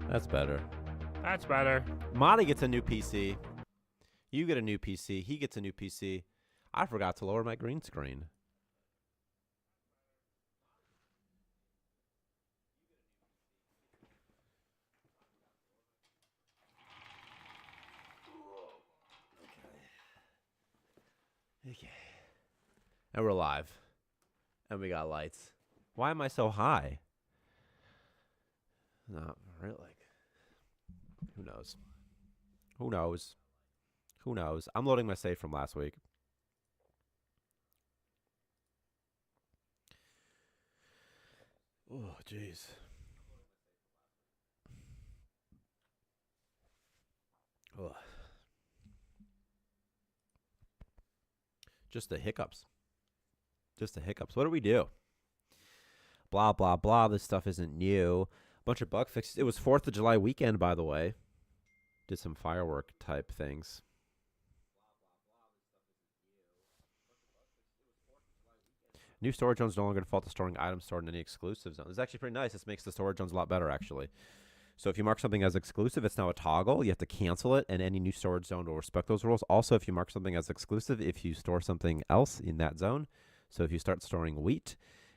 That's better. That's better. Monty gets a new PC. You get a new PC. He gets a new PC. I forgot to lower my green screen. Okay. And we're live. And we got lights. Why am I so high? Not really. Who knows? Who knows? Who knows? I'm loading my save from last week. Oh, jeez. Ugh. Just the hiccups. Just the hiccups. What do we do? Blah, blah, blah. This stuff isn't new. Bunch of bug fixes. It was 4th of July weekend, by the way. Did some firework type things. New storage zones no longer default to storing items stored in any exclusive zone. This is actually pretty nice. This makes the storage zones a lot better, actually. So if you mark something as exclusive, it's now a toggle. You have to cancel it, and any new storage zone will respect those rules. Also, if you mark something as exclusive, if you store something else in that zone, so if you start storing wheat,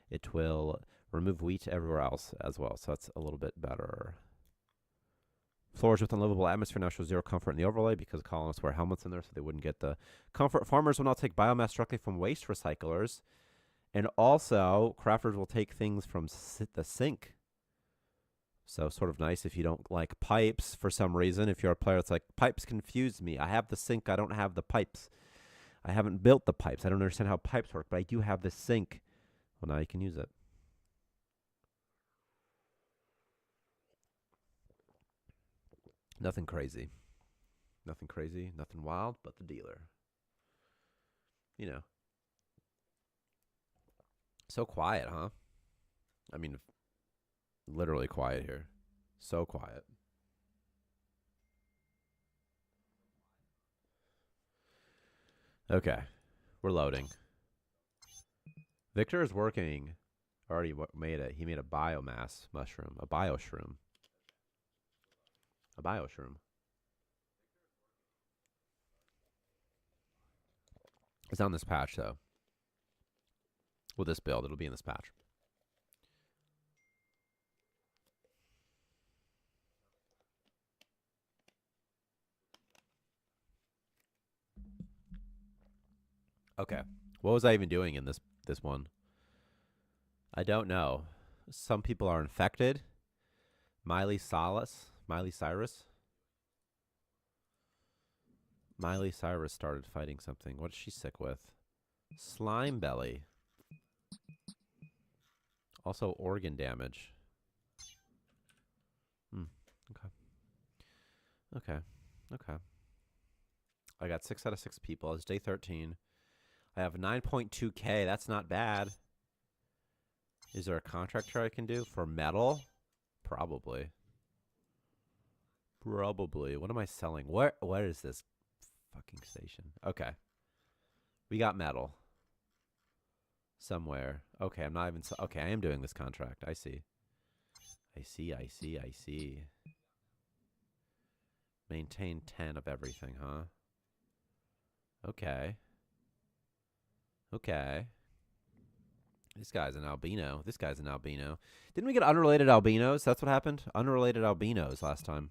it will remove wheat everywhere else as well. So that's a little bit better. Floors with unlivable atmosphere now show 0 comfort in the overlay because colonists wear helmets in there so they wouldn't get the comfort. Farmers will now take biomass directly from waste recyclers. And also, crafters will take things from the sink. So sort of nice if you don't like pipes for some reason. If you're a player that's like, pipes confuse me. I have the sink. I don't have the pipes. I haven't built the pipes. I don't understand how pipes work, but I do have the sink. Well, now you can use it. Nothing crazy. Nothing crazy. Nothing wild, but the dealer. You know. So quiet, huh? I mean, literally quiet here. So quiet. Okay. We're loading. Victor is working. Already made it. He made a biomass mushroom. A bioshroom. A bioshroom. It's on this patch, though. With this build, it'll be in this patch. Okay. What was I even doing in this one? I don't know. Some people are infected. Miley Cyrus. Miley Cyrus started fighting something. What is she sick with? Slime belly. Also organ damage. Okay. Okay. Okay. I got 6 out of 6 people. It's day 13. I have 9.2K. That's not bad. Is there a contractor I can do for metal? Probably. Probably. What am I selling? What is this fucking station? Okay. We got metal. Somewhere. Okay, I'm not even... Okay, I am doing this contract. I see. I see. Maintain 10 of everything, huh? Okay. This guy's an albino. Didn't we get unrelated albinos? That's what happened? Unrelated albinos last time.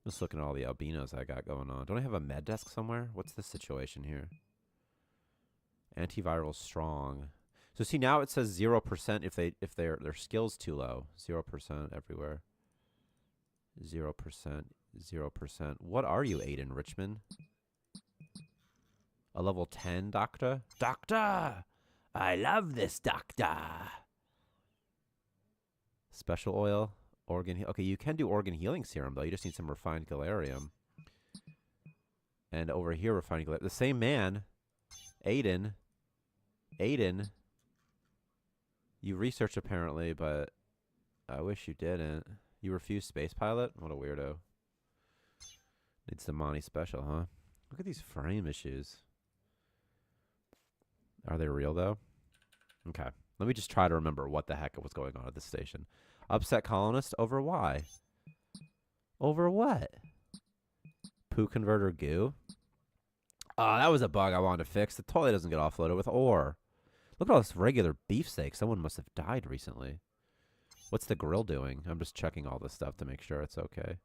Just looking at all the albinos I got going on. Don't I have a med desk somewhere? What's the situation here? Antiviral strong. So see, now it says 0% if their skill's too low. 0% everywhere. 0%. What are you, Aiden Richmond? A level 10 doctor? Doctor! I love this doctor. Special oil. Organ. Okay, you can do organ healing serum, though. You just need some refined galarium. And over here, refined galarium. The same man, Aiden. You research, apparently, but I wish you didn't. You refuse space pilot? What a weirdo. Needs the Monty special, huh? Look at these frame issues. Are they real, though? Okay. Let me just try to remember what the heck was going on at this station. Upset colonist over why? Over what? Poo converter goo? Oh, that was a bug I wanted to fix. The toilet doesn't get offloaded with ore. Look at all this regular beefsteak. Someone must have died recently. What's the grill doing? I'm just checking all this stuff to make sure it's okay.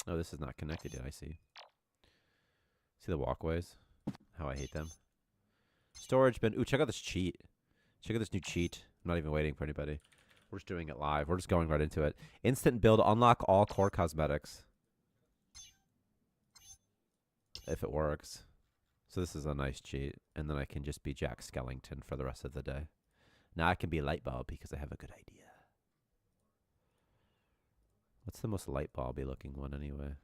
Oh, this is not connected yet. I see. See the walkways? How I hate them. Storage bin. Ooh, check out this cheat. Check out this new cheat. I'm not even waiting for anybody. We're just doing it live. We're just going right into it. Instant build. Unlock all core cosmetics. If it works. So this is a nice cheat. And then I can just be Jack Skellington for the rest of the day. Now I can be Lightbulb because I have a good idea. What's the most Lightbulby looking one anyway?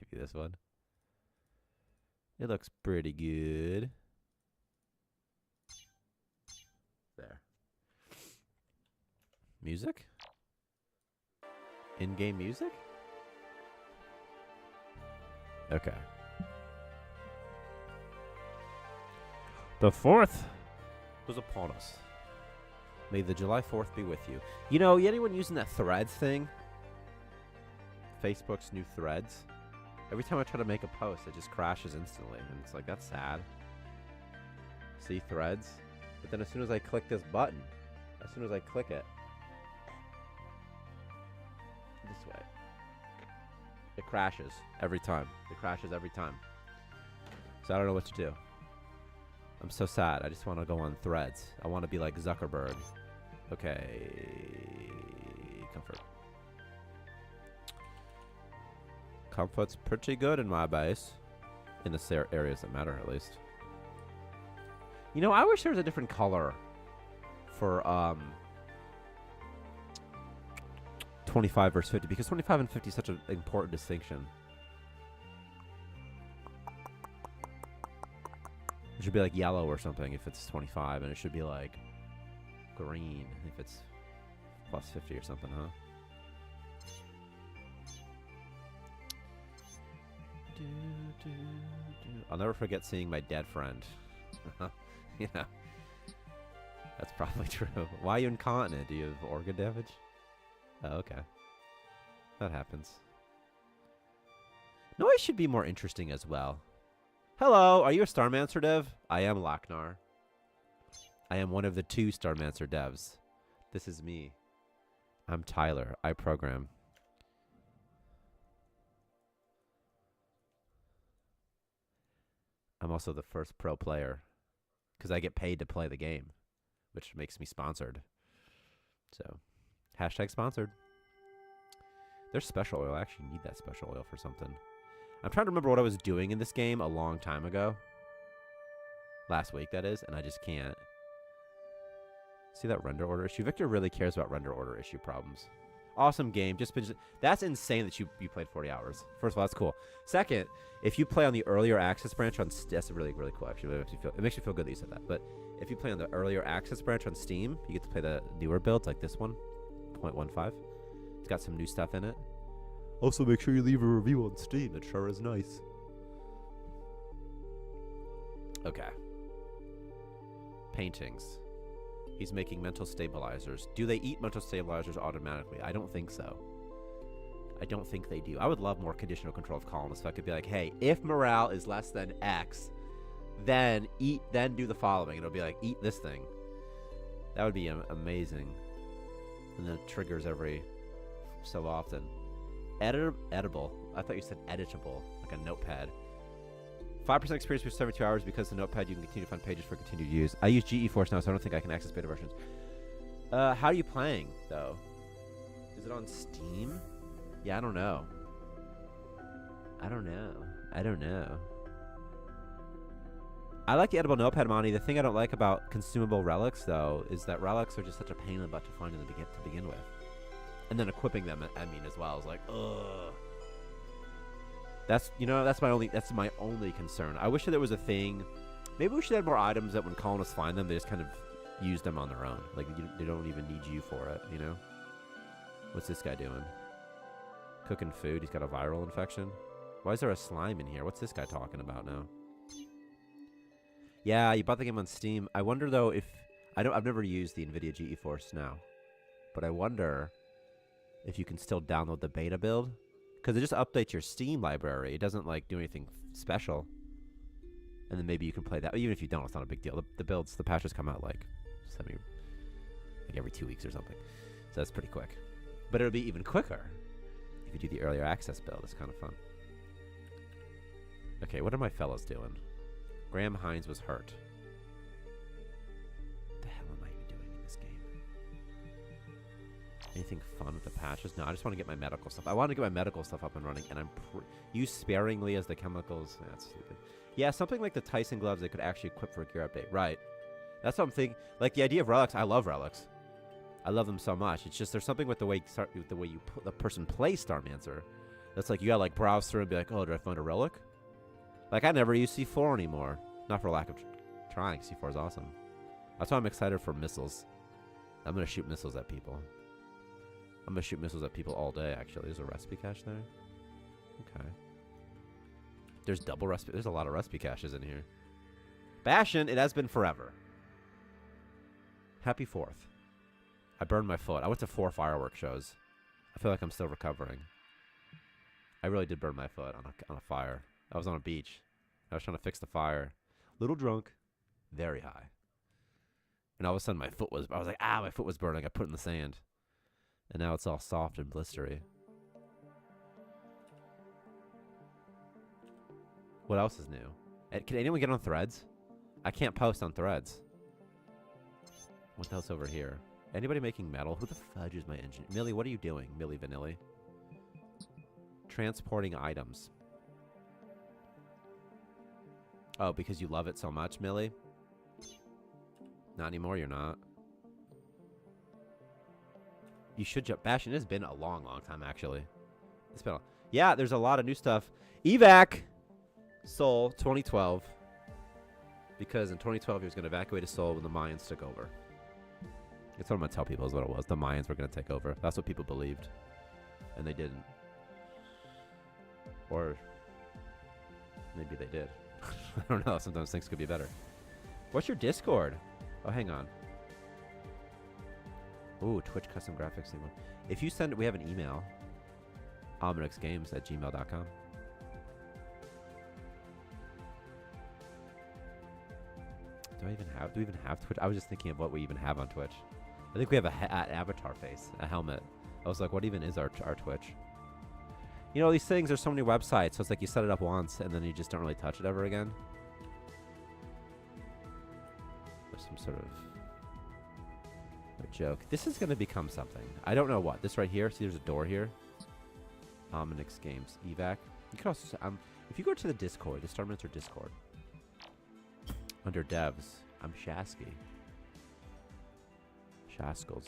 Maybe this one. It looks pretty good. There. Music? In-game music? Okay. The 4th was upon us. May the July 4th be with you. You know, anyone using that Threads thing? Facebook's new Threads? Every time I try to make a post, it just crashes instantly. And it's like, that's sad. See Threads? But then as soon as I click this button, as soon as I click it, this way, it crashes every time. It crashes every time. So I don't know what to do. I'm so sad. I just want to go on Threads. I want to be like Zuckerberg. Okay. Comfort. Comfort's pretty good in my base. In the areas that matter, at least. You know, I wish there was a different color for 25 versus 50. Because 25 and 50 is such an important distinction. It should be like yellow or something if it's 25, and it should be like green if it's plus 50 or something, huh? I'll never forget seeing my dead friend. Yeah. That's probably true. Why are you incontinent? Do you have organ damage? Oh, okay. That happens. No, I should be more interesting as well. Hello, are you a Starmancer dev? I am Lachnar. I am one of the 2 Starmancer devs. This is me. I'm Tyler. I program. I'm also the first pro player. Because I get paid to play the game. Which makes me sponsored. So, hashtag sponsored. There's special oil. I actually need that special oil for something. I'm trying to remember what I was doing in this game a long time ago. Last week, that is. And I just can't. See that render order issue? Victor really cares about render order issue problems. Awesome game. That's insane that you played 40 hours. First of all, that's cool. Second, if you play on the earlier access branch on that's really, really cool, actually. It makes you feel good that you said that. But if you play on the earlier access branch on Steam, you get to play the newer builds like this one, 0.15. It's got some new stuff in it. Also, make sure you leave a review on Steam. It sure is nice. Okay. Paintings. He's making mental stabilizers. Do they eat mental stabilizers automatically? I don't think so. I don't think they do. I would love more conditional control of colonists. If I could be like, hey, if morale is less than X, then do the following. It'll be like, eat this thing. That would be amazing. And then it triggers every so often. Editable. I thought you said editable, like a notepad. 5% experience for 72 hours because the notepad you can continue to find pages for continued use. I use GeForce now, so I don't think I can access beta versions. How are you playing, though? Is it on Steam? Yeah, I don't know. I don't know. I like the edible notepad, Monty. The thing I don't like about consumable relics, though, is that relics are just such a pain in the butt to find to begin with. And then equipping them, I mean, as well, is like, ugh. That's my only concern. I wish that there was a thing. Maybe we should have more items that when colonists find them, they just kind of use them on their own. Like, they don't even need you for it, you know? What's this guy doing? Cooking food. He's got a viral infection. Why is there a slime in here? What's this guy talking about now? Yeah, you bought the game on Steam. I wonder though if I've never used the NVIDIA GeForce now, but I wonder if you can still download the beta build because it just updates your Steam library. It doesn't like do anything special, and then maybe you can play that. Even if you don't, it's not a big deal. The patches come out like every 2 weeks or something, so that's pretty quick. But it'll be even quicker if you do the earlier access build. It's kind of fun. Okay, what are my fellas doing? Graham Hines was hurt. What the hell am I even doing in this game? Anything fun with the patches? No, I just want to get my medical stuff. I want to get my medical stuff up and running, and I'm use sparingly as the chemicals. That's stupid. Yeah, something like the Tyson gloves they could actually equip for a gear update. Right. That's what I'm thinking. Like the idea of relics. I love relics. I love them so much. It's just there's something with the way the person plays Starmancer. That's like you gotta like browse through and be like, oh, did I find a relic? Like, I never use C4 anymore. Not for lack of trying. C4 is awesome. That's why I'm excited for missiles. I'm going to shoot missiles at people. I'm going to shoot missiles at people all day, actually. There's a recipe cache there. Okay. There's double recipe. There's a lot of recipe caches in here. Bastion, it has been forever. Happy 4th. I burned my foot. I went to 4 fireworks shows. I feel like I'm still recovering. I really did burn my foot on a fire. I was on a beach. I was trying to fix the fire. Little drunk. Very high. And all of a sudden I was like, my foot was burning. I put it in the sand. And now it's all soft and blistery. What else is new? Can anyone get on Threads? I can't post on Threads. What else over here? Anybody making metal? Who the fudge is my engine? Millie, what are you doing? Millie Vanilli. Transporting items. Oh, because you love it so much, Millie? Not anymore, you're not. You should jump. Bastion, it has been a long, long time, actually. It's been yeah, there's a lot of new stuff. Evac! Seoul, 2012. Because in 2012, he was going to evacuate his Seoul when the Mayans took over. That's what I'm going to tell people is what it was. The Mayans were going to take over. That's what people believed. And they didn't. Or maybe they did. I don't know. Sometimes things could be better. What's your Discord? Oh, hang on. Ooh, Twitch custom graphics. If you send it, we have an email. almanexgames@gmail.com. Do we even have Twitch? I was just thinking of what we even have on Twitch. I think we have an avatar face, a helmet. I was like, what even is our Twitch? You know, these things, there's so many websites, so it's like you set it up once, and then you just don't really touch it ever again. There's some sort of a joke. This is going to become something. I don't know what. This right here, see there's a door here. Ominix Games, evac. You can also, if you go to the Discord, the Starmancer Discord, under devs, I'm Shasky. Shaskles.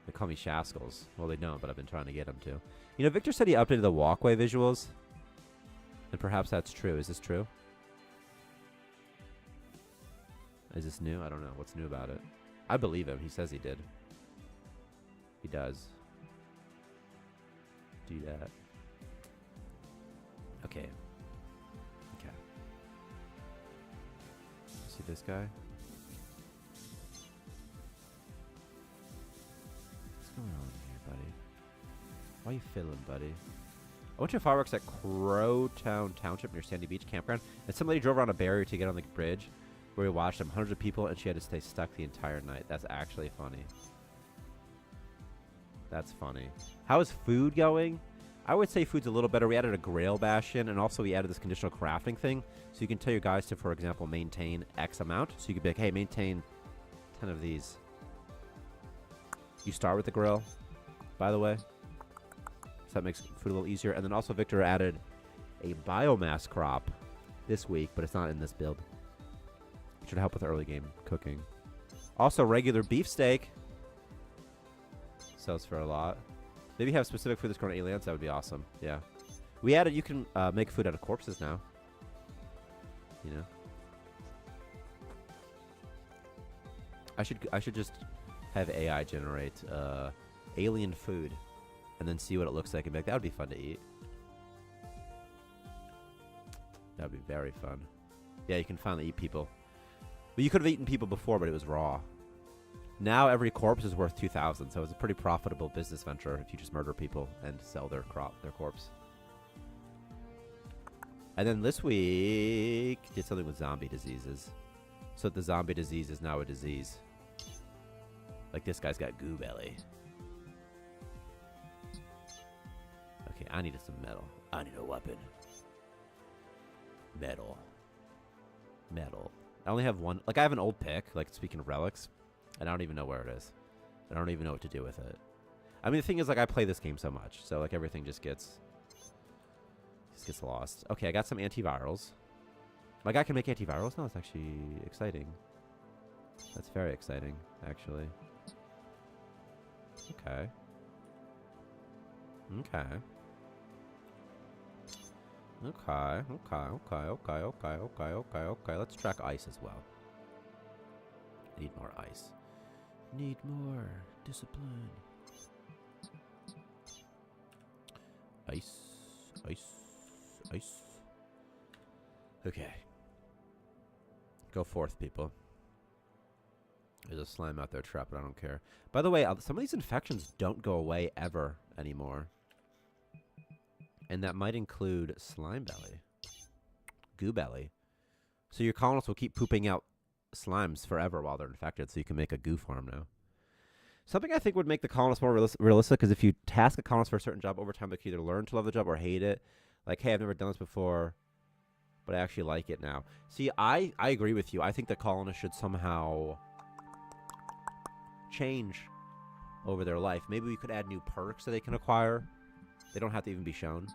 They call me Shaskles. Well, they don't, but I've been trying to get them to. You know, Victor said he updated the walkway visuals. And perhaps that's true. Is this true? Is this new? I don't know. What's new about it? I believe him. He says he did. He does. Do that. Okay. Okay. See this guy? What's going on here, buddy? Why are you fiddling, buddy? I went to fireworks at Crowtown Township near Sandy Beach Campground, and some lady drove around a barrier to get on the bridge where we watched them. Hundreds of people, and she had to stay stuck the entire night. That's actually funny. That's funny. How is food going? I would say food's a little better. We added a Grail Bastion, and also we added this conditional crafting thing. So you can tell your guys to, for example, maintain X amount. So you could be like, hey, maintain 10 of these. You start with the grill, by the way. So that makes food a little easier. And then also Victor added a biomass crop this week, but it's not in this build. It should help with early game cooking. Also, regular beefsteak sells for a lot. Maybe have specific food that's grown aliens. That would be awesome. Yeah. We added, you can make food out of corpses now. You know? I should just have AI generate alien food and then see what it looks like and be like, that would be fun to eat. That'd be very fun. Yeah, you can finally eat people. But you could have eaten people before, but it was raw. Now every corpse is worth 2,000, so it's a pretty profitable business venture if you just murder people and sell their corpse. And then this week, did something with zombie diseases. So the zombie disease is now a disease. Like this guy's got goo belly. Okay, I needed some metal. I need a weapon. Metal. Metal. I only have one. Like, I have an old pick, like, speaking of relics, and I don't even know where it is. I don't even know what to do with it. I mean, the thing is, like, I play this game so much, so, like, everything just gets lost. Okay, I got some antivirals. My guy can make antivirals? No, it's actually exciting. That's very exciting, actually. Okay. Okay. Okay. Let's track ice as well. I need more ice. Need more discipline. Ice. Okay. Go forth, people. There's a slime out there trapped, but I don't care. By the way, some of these infections don't go away ever anymore. And that might include slime belly. Goo belly. So your colonists will keep pooping out slimes forever while they're infected, so you can make a goo farm now. Something I think would make the colonists more realistic is if you task a colonist for a certain job over time, they can either learn to love the job or hate it. Like, hey, I've never done this before, but I actually like it now. See, I agree with you. I think the colonists should somehow change over their life. Maybe we could add new perks that they can acquire. They don't have to even be shown.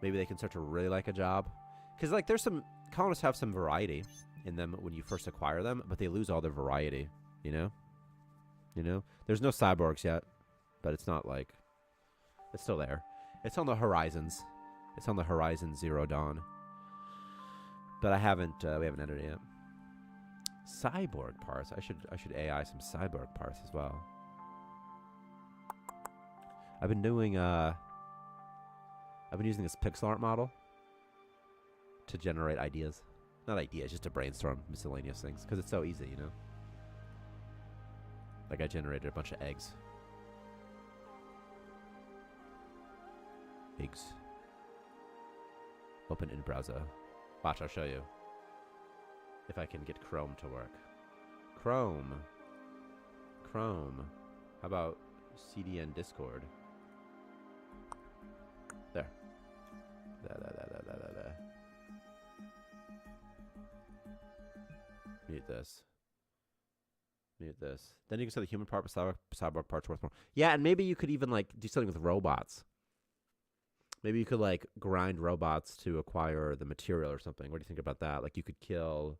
Maybe they can start to really like a job. Because, like, there's some... colonists have some variety in them when you first acquire them, but they lose all their variety, you know? You know? There's no cyborgs yet, but it's not like... it's still there. It's on the horizons. It's on the horizon Zero Dawn. But I haven't... we haven't entered it yet. Cyborg parts. I should AI some cyborg parts as well. I've been doing... I've been using this pixel art model to generate ideas. Not ideas, just to brainstorm miscellaneous things. Because it's so easy, you know? Like, I generated a bunch of eggs. Eggs. Open in browser. Watch, I'll show you. If I can get Chrome to work. Chrome. How about CDN Discord? There. There. Mute this. Then you can say the human part, but cyborg part's worth more. Yeah, and maybe you could even, like, do something with robots. Maybe you could, like, grind robots to acquire the material or something. What do you think about that? Like, you could kill,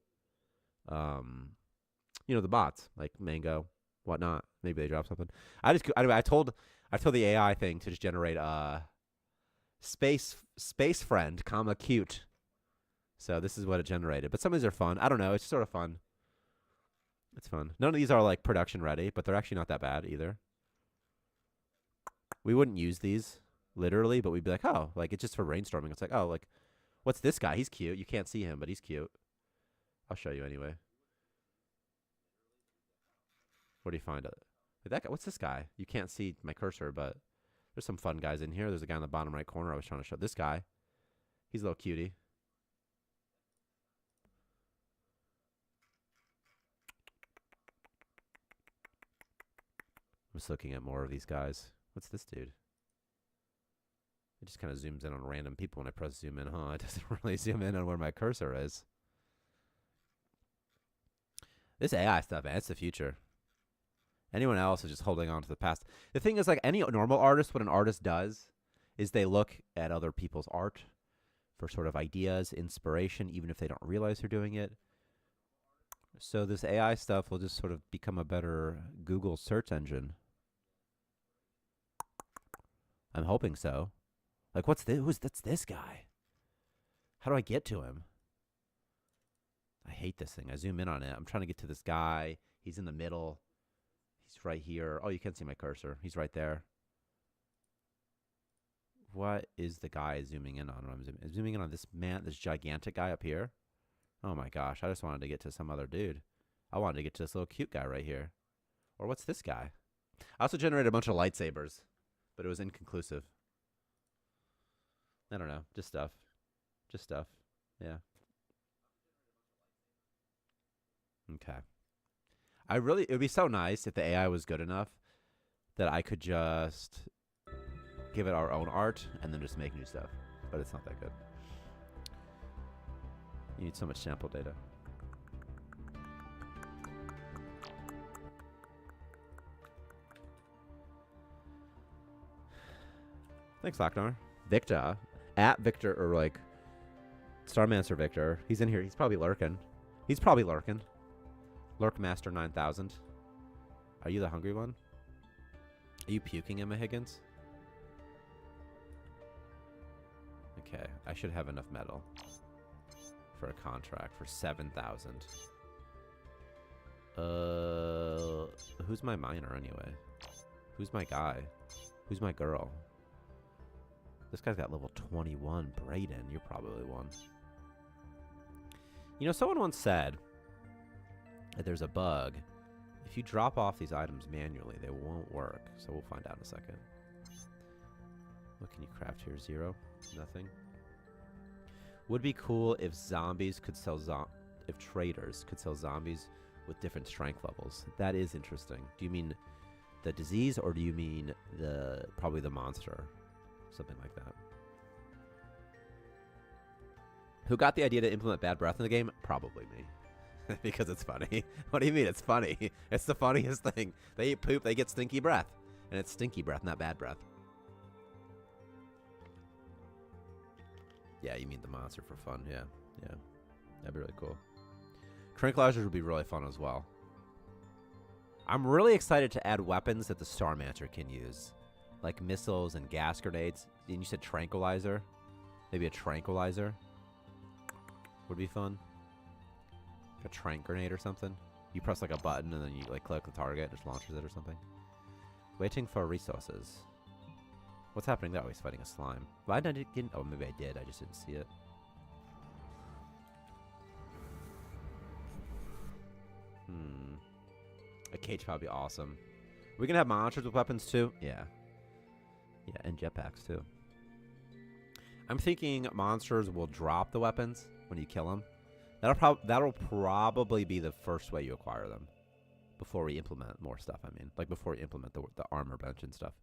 you know, the bots, like Mango, whatnot. Maybe they drop something. Anyway, I told the AI thing to just generate space friend, comma cute. So this is what it generated. But some of these are fun. I don't know. It's sort of fun. It's fun. None of these are, like, production ready, but they're actually not that bad either. We wouldn't use these literally, but we'd be like, oh, like, it's just for brainstorming. It's like, oh, like, what's this guy? He's cute. You can't see him, but he's cute. I'll show you anyway. What do you find? That guy, what's this guy? You can't see my cursor, but there's some fun guys in here. There's a guy in the bottom right corner I was trying to show. This guy. He's a little cutie. I'm just looking at more of these guys. What's this dude? It just kind of zooms in on random people when I press zoom in, huh? It doesn't really zoom in on where my cursor is. This AI stuff, man, it's the future. Anyone else is just holding on to the past. The thing is, like, any normal artist, what an artist does is they look at other people's art for sort of ideas, inspiration, even if they don't realize they're doing it. So this AI stuff will just sort of become a better Google search engine. I'm hoping so. Like, what's this? That's this guy. How do I get to him? I hate this thing. I zoom in on it. I'm trying to get to this guy. He's in the middle. He's right here. Oh, you can't see my cursor. He's right there. What is the guy zooming in on? I'm zooming in on this man, this gigantic guy up here. Oh my gosh, I just wanted to get to some other dude. I wanted to get to this little cute guy right here. Or what's this guy? I also generated a bunch of lightsabers, but it was inconclusive. I don't know. Just stuff. Just stuff. Yeah. Okay. It would be so nice if the AI was good enough that I could just give it our own art and then just make new stuff. But it's not that good. You need so much sample data. Thanks, Locknar. Victor. At Victor, or like Starmancer Victor. He's in here. He's probably lurking. Lurkmaster 9000. Are you the hungry one? Are you puking, Emma Higgins? Okay, I should have enough metal for a contract for 7,000. Who's my miner anyway? Who's my guy? Who's my girl? This guy's got level 21. Brayden, you're probably one. You know, someone once said that there's a bug. If you drop off these items manually, they won't work. So we'll find out in a second. What can you craft here? 0? Nothing. Would be cool if zombies could sell if traders could sell zombies with different strength levels. That is interesting. Do you mean the disease, or do you mean probably the monster? Something like that. Who got the idea to implement bad breath in the game? Probably me. Because it's funny. What do you mean it's funny? It's the funniest thing. They eat poop, they get stinky breath. And it's stinky breath, not bad breath. Yeah, you mean the monster for fun. Yeah, yeah. That'd be really cool. Tranquilizers would be really fun as well. I'm really excited to add weapons that the Starmancer can use. Like missiles and gas grenades. And you said tranquilizer? Maybe a tranquilizer would be fun. A trank grenade or something. You press like a button and then you like click the target, it just launches it or something. Waiting for resources. What's happening there? Oh, he's fighting a slime. Why did I get? Oh, maybe I did. I just didn't see it. A cage probably awesome. We can have monsters with weapons too. Yeah. Yeah, and jetpacks too. I'm thinking monsters will drop the weapons when you kill them. That'll probably be the first way you acquire them. Before we implement more stuff, I mean. Like before we implement the armor bench and stuff.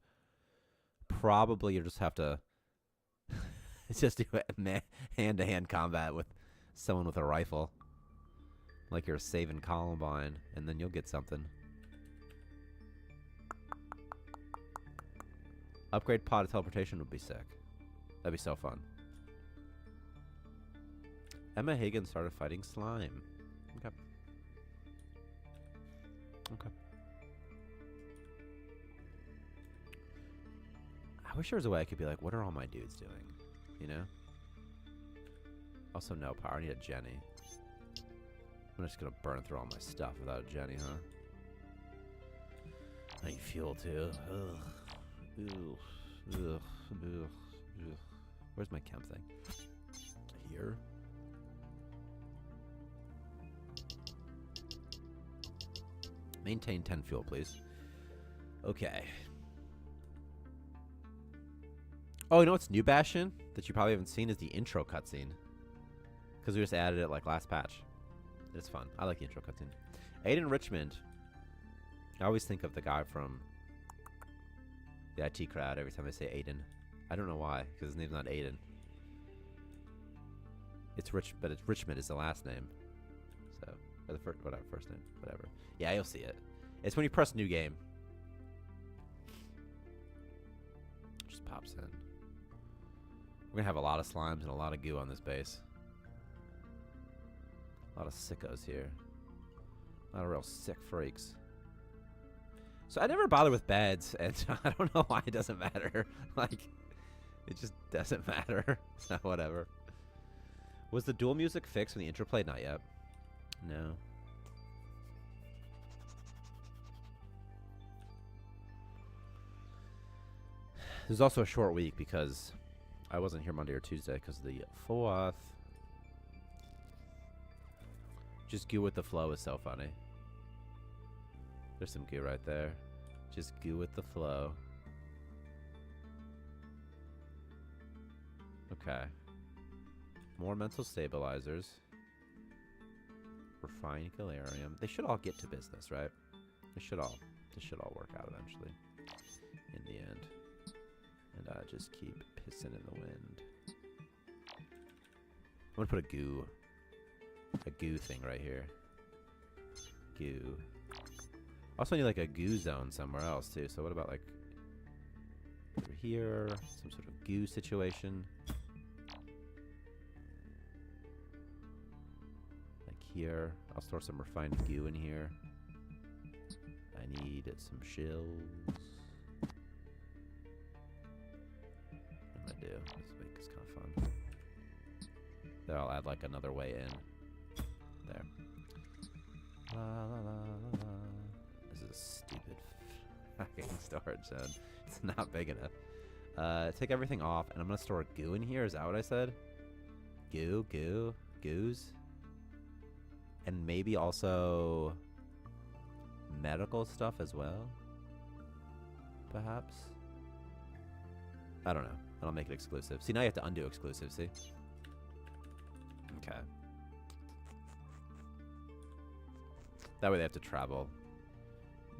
Probably you just have to just do hand-to-hand combat with someone with a rifle. Like you're saving Columbine, and then you'll get something. Upgrade pod of teleportation would be sick. That'd be so fun. Emma Higgins started fighting slime. Okay. Okay. I wish there was a way I could be like, what are all my dudes doing? You know? Also, no power. I need a Jenny. I'm just gonna burn through all my stuff without a Jenny, huh? I need fuel too. Ugh. Ugh. Ugh. Ugh. Ugh. Where's my chem thing? Here. Maintain 10 fuel, please. Okay. Oh, you know what's new, Bastion? That you probably haven't seen is the intro cutscene. Because we just added it like last patch. It's fun. I like the intro cutscene. Aiden Richmond. I always think of the guy from the IT crowd every time I say Aiden. I don't know why, because his name's not Aiden. It's Rich, but it's Richmond is the last name. So, or the first, whatever, first name, whatever. Yeah, you'll see it. It's when you press new game. Just pops in. We're gonna have a lot of slimes and a lot of goo on this base. A lot of sickos here. A lot of real sick freaks. So I never bother with beds, and I don't know why it doesn't matter. Like, it just doesn't matter. So whatever. Was the dual music fixed when the intro played? Not yet. No. There's also a short week because I wasn't here Monday or Tuesday because the 4th. Just goo with the flow is so funny. There's some goo right there. Just goo with the flow. Okay. More mental stabilizers. Refined galarium. They should all get to business, right? This should all work out eventually. In the end. And just keep pissing in the wind. I'm gonna put a goo thing right here. Goo. Also need like a goo zone somewhere else too. So what about like over here? Some sort of goo situation. Like here. I'll store some refined goo in here. I need some shells. What am I do? This make this kind of fun. Then I'll add like another way in. There. La, la, la, la, la. This is a stupid fucking storage zone. It's not big enough. Take everything off, and I'm gonna store goo in here. Is that what I said? Goos. And maybe also medical stuff as well. Perhaps. I don't know. I'll make it exclusive. See, now you have to undo exclusive. See. Okay. That way they have to travel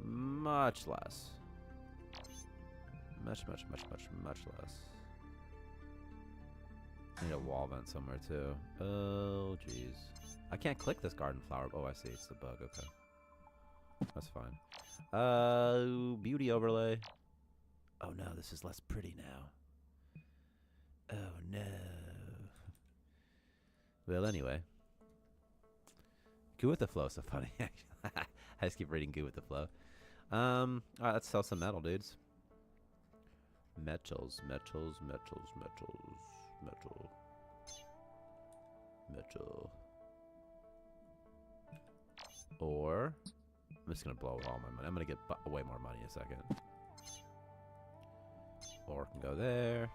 much less. Much less. I need a wall vent somewhere too. Oh, jeez. I can't click this garden flower. Oh, I see. It's the bug. Okay. That's fine. Beauty overlay. Oh no, this is less pretty now. Oh no. Well, anyway. Goo with the flow, so funny. I just keep reading goo with the flow. Alright, let's sell some metal, dudes. Metals. Or, I'm just gonna blow all my money. I'm gonna get way more money in a second. Or can go there.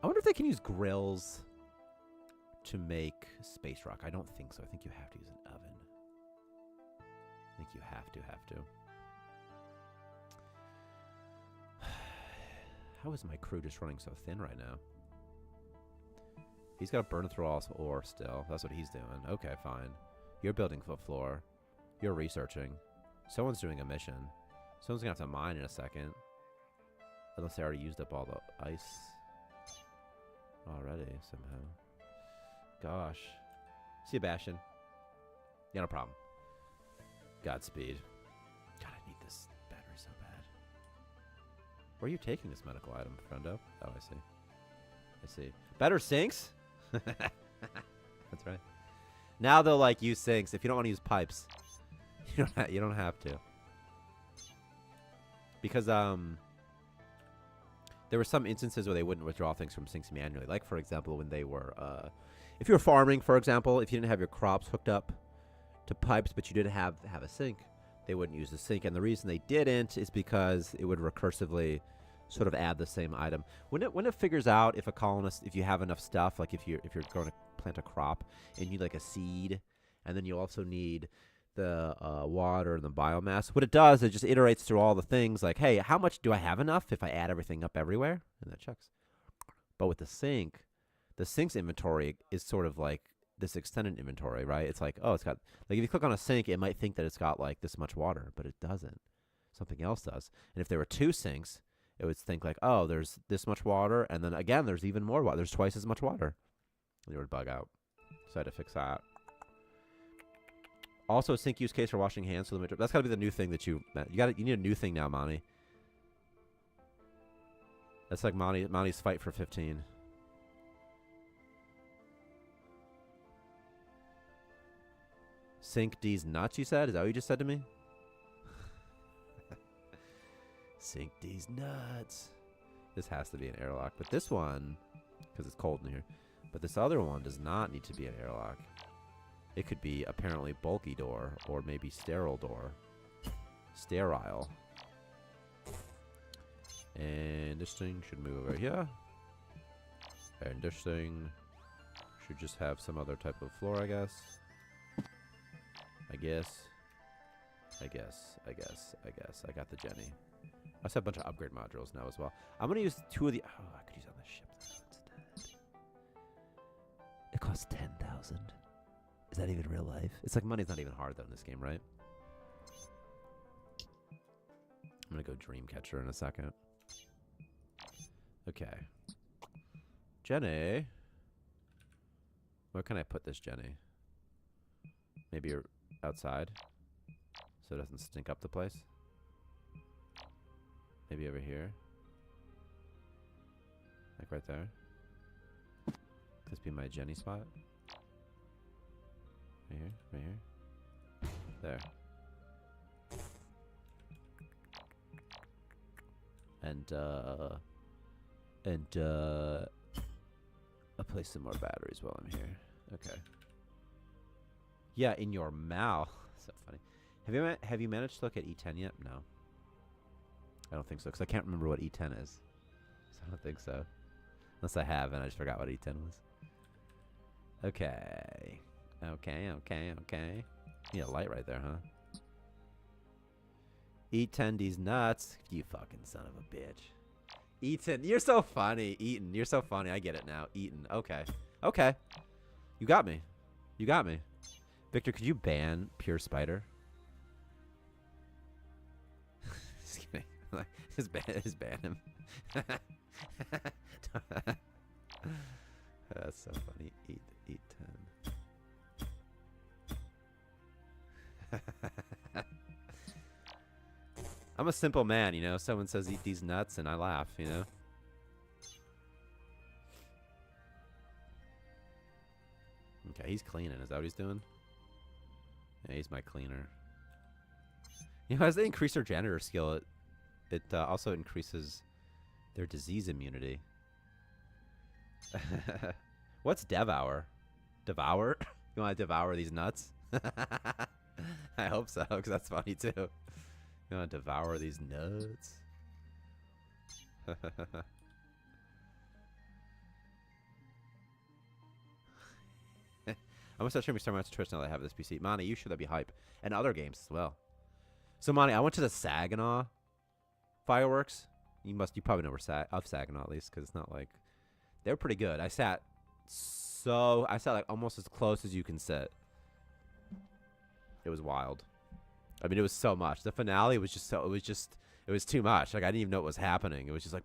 I wonder if they can use grills to make space rock. I don't think so. I think you have to use an oven. I think you have to. How is my crew just running so thin right now? He's got to burn through all his ore still. That's what he's doing. Okay, fine. You're building the floor. You're researching. Someone's doing a mission. Someone's going to have to mine in a second. Unless they already used up all the ice. Already, somehow. Gosh. See you, Bastion. Yeah, no problem. Godspeed. God, I need this battery so bad. Where are you taking this medical item, friendo? Oh, I see. I see. Better sinks? That's right. Now they'll like use sinks. If you don't want to use pipes, you don't have to. Because there were some instances where they wouldn't withdraw things from sinks manually. Like, for example, when they were... if you were farming, for example, if you didn't have your crops hooked up to pipes, but you did have a sink, they wouldn't use the sink. And the reason they didn't is because it would recursively sort of add the same item. When it figures out if a colonist, if you have enough stuff, like if you're going to plant a crop and you need like a seed, and then you also need the water and the biomass, what it does is it just iterates through all the things like, hey, how much do I have enough if I add everything up everywhere? And that checks. But with the sink's inventory is sort of like this extended inventory, right? It's like, oh, it's got, like if you click on a sink, it might think that it's got like this much water, but it doesn't. Something else does. And if there were two sinks, it would think like, oh, there's this much water, and then again, there's even more water. There's twice as much water. And it would bug out. So I had to fix that. Also, sink use case for washing hands. So that's got to be the new thing that you need a new thing now, Monty. That's like Monty's fight for 15. Sink D's nuts, you said? Is that what you just said to me? Sink D's nuts. This has to be an airlock. But this one, because it's cold in here, but this other one does not need to be an airlock. It could be apparently bulky door or maybe sterile door. Sterile. And this thing should move over here. And this thing should just have some other type of floor, I guess. I got the Jenny. I also have a bunch of upgrade modules now as well. I'm going to use 2 of the... Oh, I could use on the ship instead. It costs 10,000. Is that even real life? It's like money's not even hard, though, in this game, right? I'm going to go Dreamcatcher in a second. Okay. Jenny. Where can I put this Jenny? Maybe outside? So it doesn't stink up the place? Maybe over here? Like right there? Could this be my Jenny spot? Right here? Right here? There. And I'll place some more batteries while I'm here. Okay. Yeah, in your mouth. So funny. Have you managed to look at E10 yet? No. I don't think so, because I can't remember what E10 is. So I don't think so. Unless I have, and I just forgot what E10 was. Okay. Okay. Yeah, light right there, huh? E10 these nuts. You fucking son of a bitch. Eaton, you're so funny. Eaton, you're so funny. I get it now. Eaton. Okay. Okay. You got me. You got me. Victor, could you ban Pure Spider? Just kidding. Just ban him. That's so funny. Eat 10. I'm a simple man, you know. Someone says eat these nuts and I laugh, you know. Okay, he's cleaning. Is that what he's doing? Yeah, he's my cleaner. You know, as they increase their janitor skill, it also increases their disease immunity. What's devour? Devour? You want to devour these nuts? I hope so, because that's funny too. You want to devour these nuts? I'm gonna start streaming Starmancer Twitch now that I have this PC. Monty, you should. That'd be hype. And other games as well. So, Monty, I went to the Saginaw fireworks. You probably know where of Saginaw at least, because it's not like they were pretty good. I sat like almost as close as you can sit. It was wild. I mean, it was so much. The finale was just it was too much. Like I didn't even know what was happening. It was just like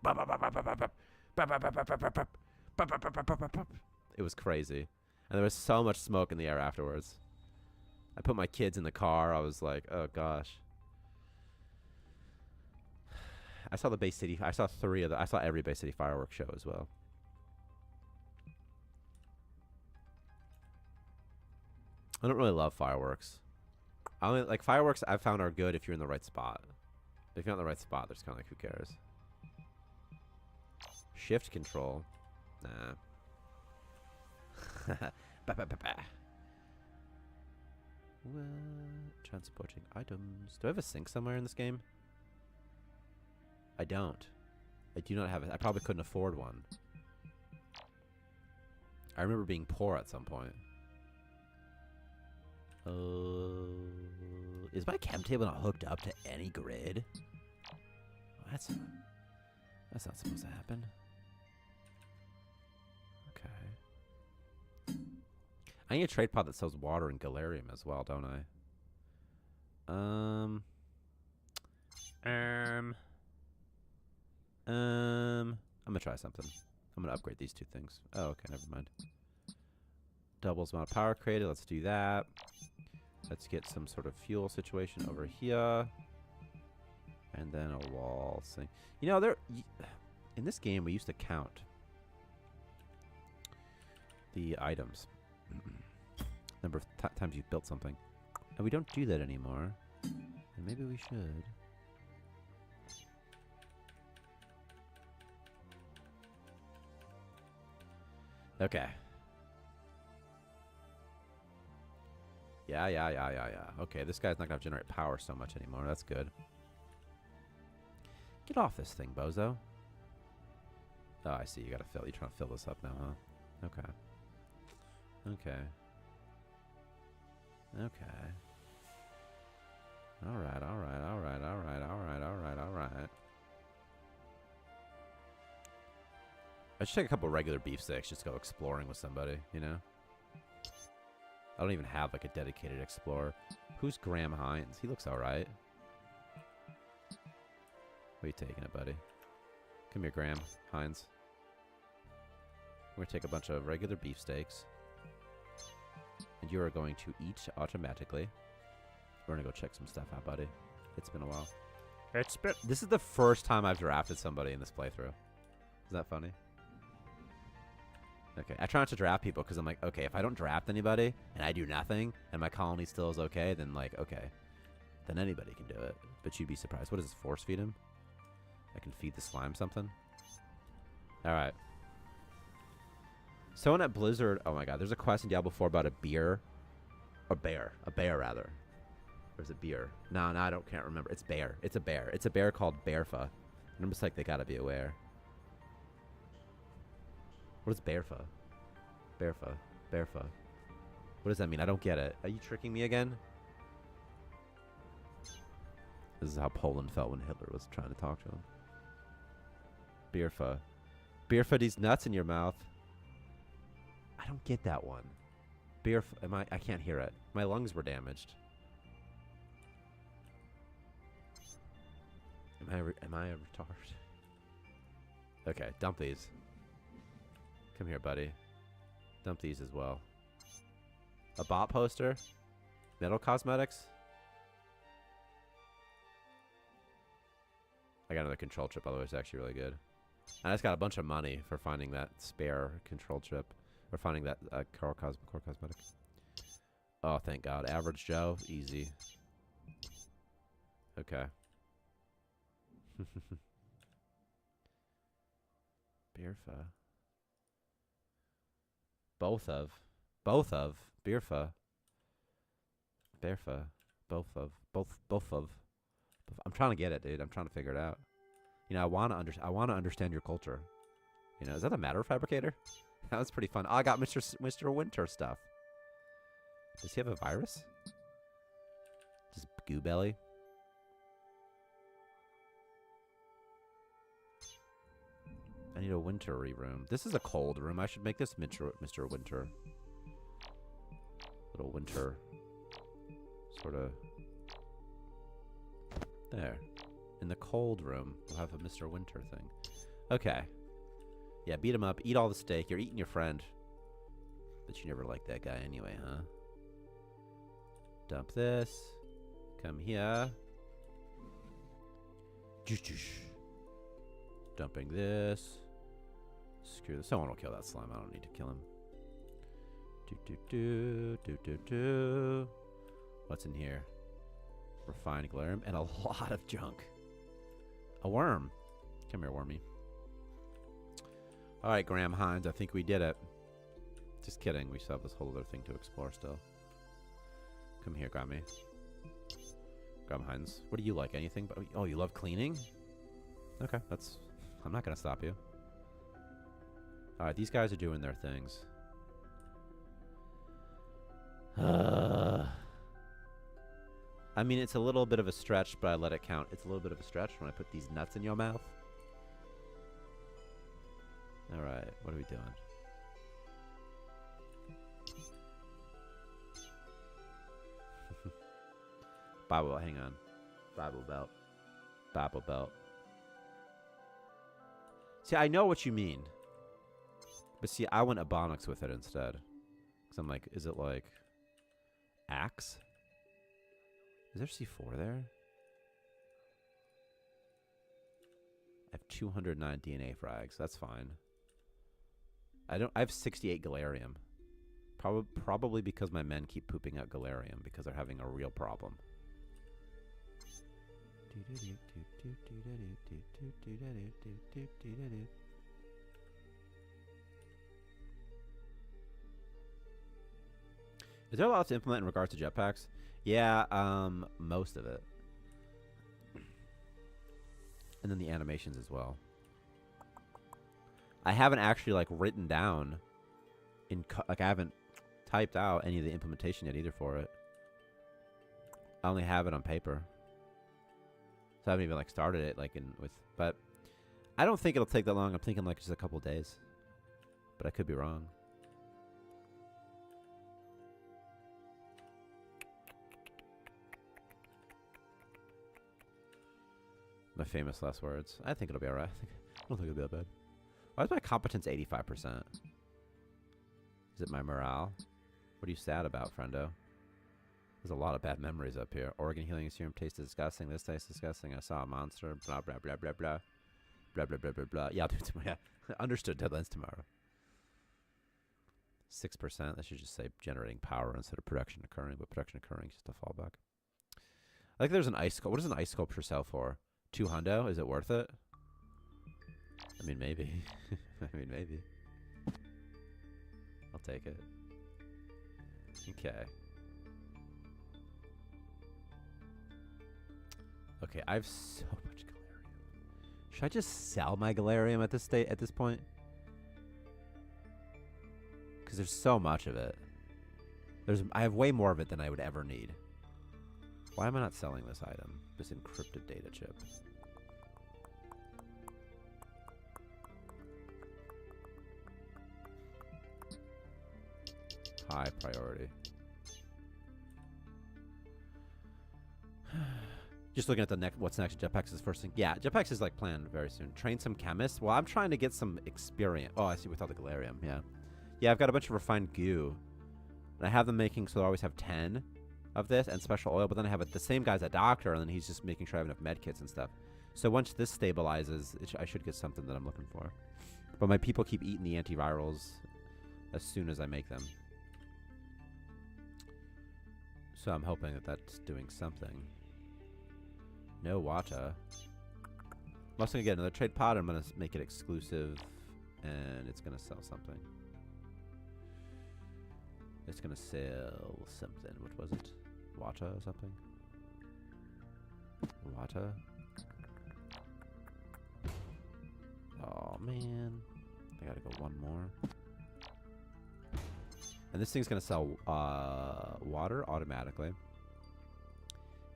it was crazy. And there was so much smoke in the air afterwards. I put my kids in the car. I was like, oh gosh. I saw the Bay City. I saw I saw every Bay City fireworks show as well. I don't really love fireworks. I only like fireworks. I've found are good if you're in the right spot. If you're not in the right spot, there's kind of like who cares. Shift control, nah. Well, transporting items. Do I have a sink somewhere in this game? I don't. I do not have it. I probably couldn't afford one. I remember being poor at some point. Is my chem table not hooked up to any grid? That's not supposed to happen. Okay. I need a trade pod that sells water and galarium as well, don't I? I'm gonna try something. I'm gonna upgrade these two things. Oh, okay, never mind. Doubles amount of power created. Let's do that. Let's get some sort of fuel situation over here. And then a wall thing. You know, in this game, we used to count the items. Number of times you've built something. And we don't do that anymore. And maybe we should. Okay. Yeah. Okay, this guy's not gonna generate power so much anymore. That's good. Get off this thing, bozo. Oh, I see. You gotta fill. You're trying to fill this up now, huh? Okay. All right. I should take a couple regular beefsteaks, just go exploring with somebody, you know? I don't even have, like, a dedicated explorer. Who's Graham Hines? He looks alright. Where you taking it, buddy? Come here, Graham Hines. We're going to take a bunch of regular beefsteaks. And you are going to eat automatically. We're going to go check some stuff out, buddy. It's been a while. This is the first time I've drafted somebody in this playthrough. Isn't that funny? Okay, I try not to draft people because I'm like, okay, if I don't draft anybody and I do nothing and my colony still is okay, then like, okay. Then anybody can do it. But you'd be surprised. What is this, force feed him? I can feed the slime something? Alright. Someone at Blizzard, oh my god, there's a quest in Diablo 4 about a bear. A bear, rather. Or is it beer? No, I can't remember. It's bear. It's a bear. It's a bear called Bearfa. And I'm just like, they gotta be aware. What is Bearfa? Bearfa. What does that mean? I don't get it. Are you tricking me again? This is how Poland felt when Hitler was trying to talk to him. Bearfa. Bearfa, these nuts in your mouth. I don't get that one. Bearfa. I can't hear it. My lungs were damaged. Am I a retard? Okay, dump these. Come here, buddy. Dump these as well. A bot poster? Metal cosmetics? I got another control chip, by the way. It's actually really good. And I just got a bunch of money for finding that spare control chip. Or finding that core cosmetic. Oh, thank God. Average Joe. Easy. Okay. Beerfa. Both of. Beerfa. Beerfa. Both of. I'm trying to get it, dude. I'm trying to figure it out. You know, I want to understand your culture. You know, is that a matter fabricator? That was pretty fun. Oh, I got Mr. Winter stuff. Does he have a virus? Just goo belly. I need a wintry room. This is a cold room. I should make this Mr. Winter. Little winter. Sort of. There. In the cold room, we'll have a Mr. Winter thing. Okay. Yeah, beat him up. Eat all the steak. You're eating your friend. But you never liked that guy anyway, huh? Dump this. Come here. Dumping this. Screw this. Someone will kill that slime. I don't need to kill him. What's in here? Refined galarium and a lot of junk. A worm. Come here, wormy. Alright, Graham Hines. I think we did it. Just kidding. We still have this whole other thing to explore still. Come here, Grammy. Graham Hines. What do you like? Anything? Oh, you love cleaning? Okay, that's... I'm not going to stop you. Alright, these guys are doing their things. I mean, it's a little bit of a stretch, but I let it count. It's a little bit of a stretch when I put these nuts in your mouth. Alright, what are we doing? Bible, hang on. Bible belt. Bible belt. See, I know what you mean. But see, I went Ebonics with it instead. Because I'm like, is it like... Axe? Is there C4 there? I have 209 DNA frags. That's fine. I have 68 galarium. Probably because my men keep pooping out galarium because they're having a real problem. Is there a lot to implement in regards to jetpacks? Yeah, most of it. And then the animations as well. I haven't actually like written down like I haven't typed out any of the implementation yet either for it. I only have it on paper. So I haven't even like started it like but I don't think it'll take that long. I'm thinking like just a couple days. But I could be wrong. My famous last words. I think it'll be alright. I don't think it'll be that bad. Why is my competence 85%? Is it my morale? What are you sad about, friendo? There's a lot of bad memories up here. Organ healing serum tastes disgusting. This tastes disgusting. I saw a monster. Blah, blah, blah, blah, blah. Blah, blah, blah, blah, blah. Yeah, I'll do it tomorrow. Yeah. Understood. Deadline's tomorrow. 6%. That should just say generating power instead of production occurring. But production occurring is just a fallback. I think there's an ice sculpture. What does an ice sculpture sell for? 2 hundo? Is it worth it? I mean, maybe. I mean, maybe. I'll take it. Okay. Okay, I have so much Galarium. Should I just sell my Galarium at this point? Because there's so much of it. I have way more of it than I would ever need. Why am I not selling this item? This encrypted data chip. High priority. Just looking at the what's next. Jetpacks is first thing. Yeah, Jetpacks is like planned very soon. Train some chemists. Well, I'm trying to get some experience. Oh, I see. Without the Galarium. Yeah. Yeah, I've got a bunch of refined goo. And I have them making, so I always have 10 of this and special oil. But then I have the same guy's a doctor, and then he's just making sure I have enough med kits and stuff. So once this stabilizes, I should get something that I'm looking for. But my people keep eating the antivirals as soon as I make them. So I'm hoping that that's doing something. No water. I'm also going to get another trade pod. I'm going to make it exclusive. And it's going to sell something. It's going to sell something. What was it? Water or something? Water? Oh, man. I got to go one more. And this thing's going to sell water automatically.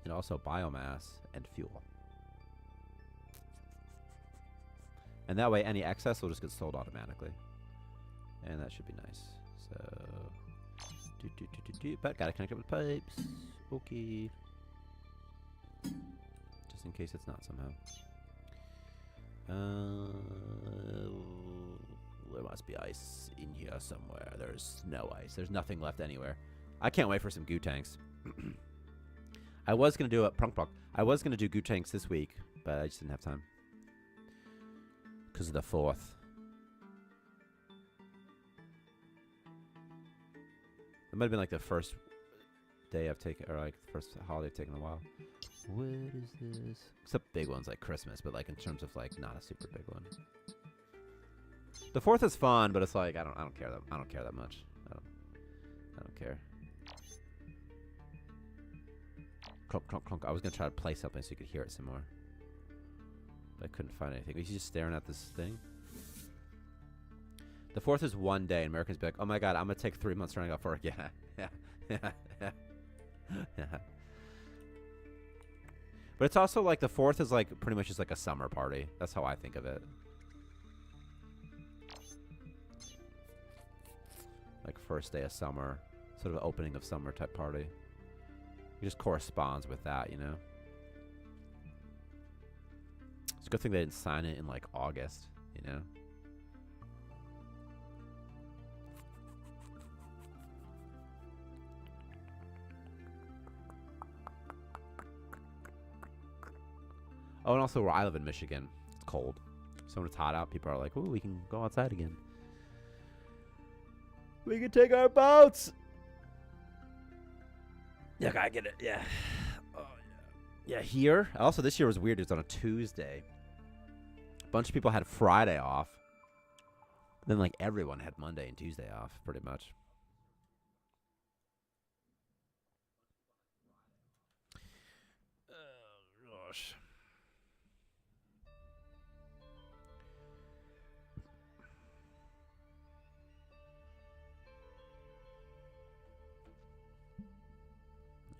And also biomass and fuel. And that way any excess will just get sold automatically. And that should be nice. So, but gotta connect it with pipes. Okay. Just in case it's not somehow. There must be ice in here somewhere. There's no ice. There's nothing left anywhere. I can't wait for some goo tanks. I was going to do I was going to do goo tanks this week, but I just didn't have time. Because of the 4th. It might have been like the first day I've taken, or like the first holiday I've taken in a while. What is this? Except big ones like Christmas, but like in terms of like not a super big one. The 4th is fun, but it's like I don't care that much. I don't care. Clunk, clunk, clunk. I was gonna try to play something so you could hear it some more, but I couldn't find anything. Was he just staring at this thing? The 4th is one day, and Americans be like, "Oh my God, I'm gonna take 3 months running off work." Yeah, yeah, yeah, yeah, yeah. But it's also like the 4th is like pretty much just like a summer party. That's how I think of it. Like first day of summer, sort of opening of summer type party. It just corresponds with that, you know? It's a good thing they didn't sign it in like August, you know? Oh, and also where I live in Michigan, it's cold. So when it's hot out, people are like, "Ooh, we can go outside again. We can take our boats." Yeah, I get it. Yeah. Oh, yeah. Yeah, here. Also, this year was weird. It was on a Tuesday. A bunch of people had Friday off. Then, like, everyone had Monday and Tuesday off, pretty much. gosh.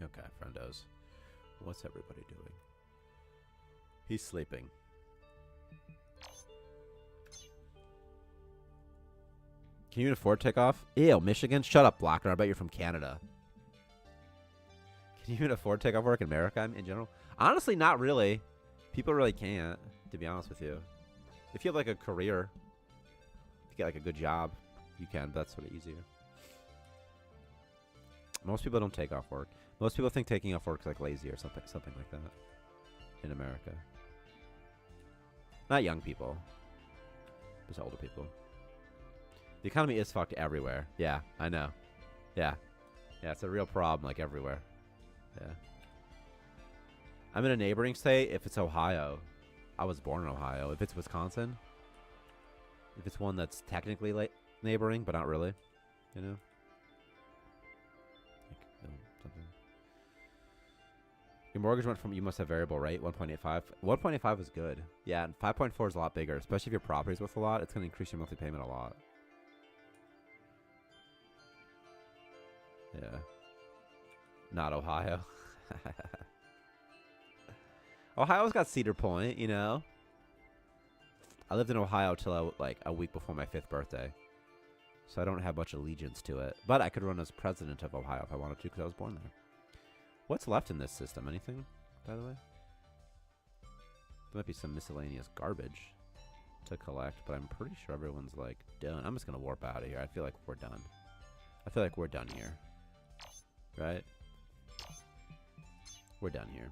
Okay, friendos. What's everybody doing? He's sleeping. Can you afford takeoff? Ew, Michigan? Shut up, Blocker. I bet you're from Canada. Can you even afford takeoff work in America in general? Honestly, not really. People really can't, to be honest with you. If you have like a career, if you get like a good job, you can, but that's sort of easier. Most people don't take off work. Most people think taking off work is like lazy or something like that in America. Not young people, just older people. The economy is fucked everywhere. Yeah, I know. Yeah. Yeah, it's a real problem, like, everywhere. Yeah. I'm in a neighboring state. If it's Ohio, I was born in Ohio. If it's Wisconsin, if it's one that's technically, like, neighboring, but not really, you know? Like, something. Your mortgage went from, you must have variable rate, 1.85. 1.85 is good. Yeah, and 5.4 is a lot bigger. Especially if your property's worth a lot, it's going to increase your monthly payment a lot. Yeah. Not Ohio. Ohio's got Cedar Point, you know? I lived in Ohio till like a week before my 5th birthday. So I don't have much allegiance to it. But I could run as president of Ohio if I wanted to because I was born there. What's left in this system? Anything, by the way? There might be some miscellaneous garbage to collect, but I'm pretty sure everyone's like done. I'm just going to warp out of here. I feel like we're done. I feel like we're done here. Right? We're done here.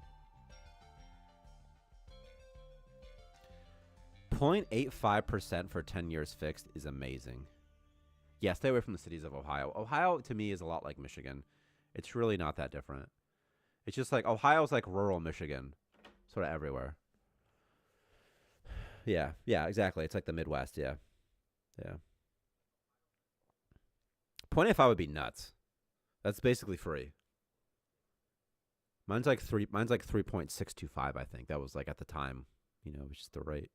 0.85% for 10 years fixed is amazing. Yeah, stay away from the cities of Ohio. Ohio, to me, is a lot like Michigan. It's really not that different. It's just like, Ohio's like rural Michigan. Sort of everywhere. Yeah, exactly. It's like the Midwest, yeah. Yeah. 0.85 would be nuts. That's basically free. Mine's like 3.625, I think. That was like at the time, you know, which is the rate.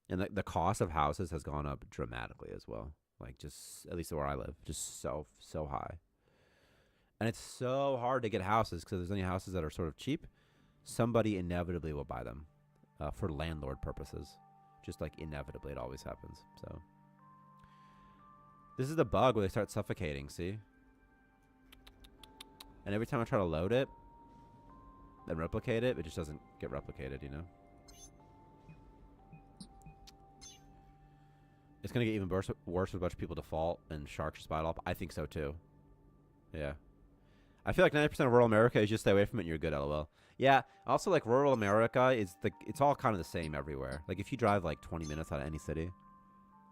And the cost of houses has gone up dramatically as well. Like, just, at least where I live, just so high. And it's so hard to get houses because there's any houses that are sort of cheap. Somebody inevitably will buy them for landlord purposes. Just like inevitably, it always happens. So this is the bug where they start suffocating, see? And every time I try to load it and replicate it, it just doesn't get replicated, you know? It's going to get even worse with a bunch of people default and sharks just buy it up. I think so, too. Yeah. I feel like 90% of rural America is just stay away from it and you're good, LOL. Yeah. Also, like, rural America is it's all kind of the same everywhere. Like, if you drive, like, 20 minutes out of any city,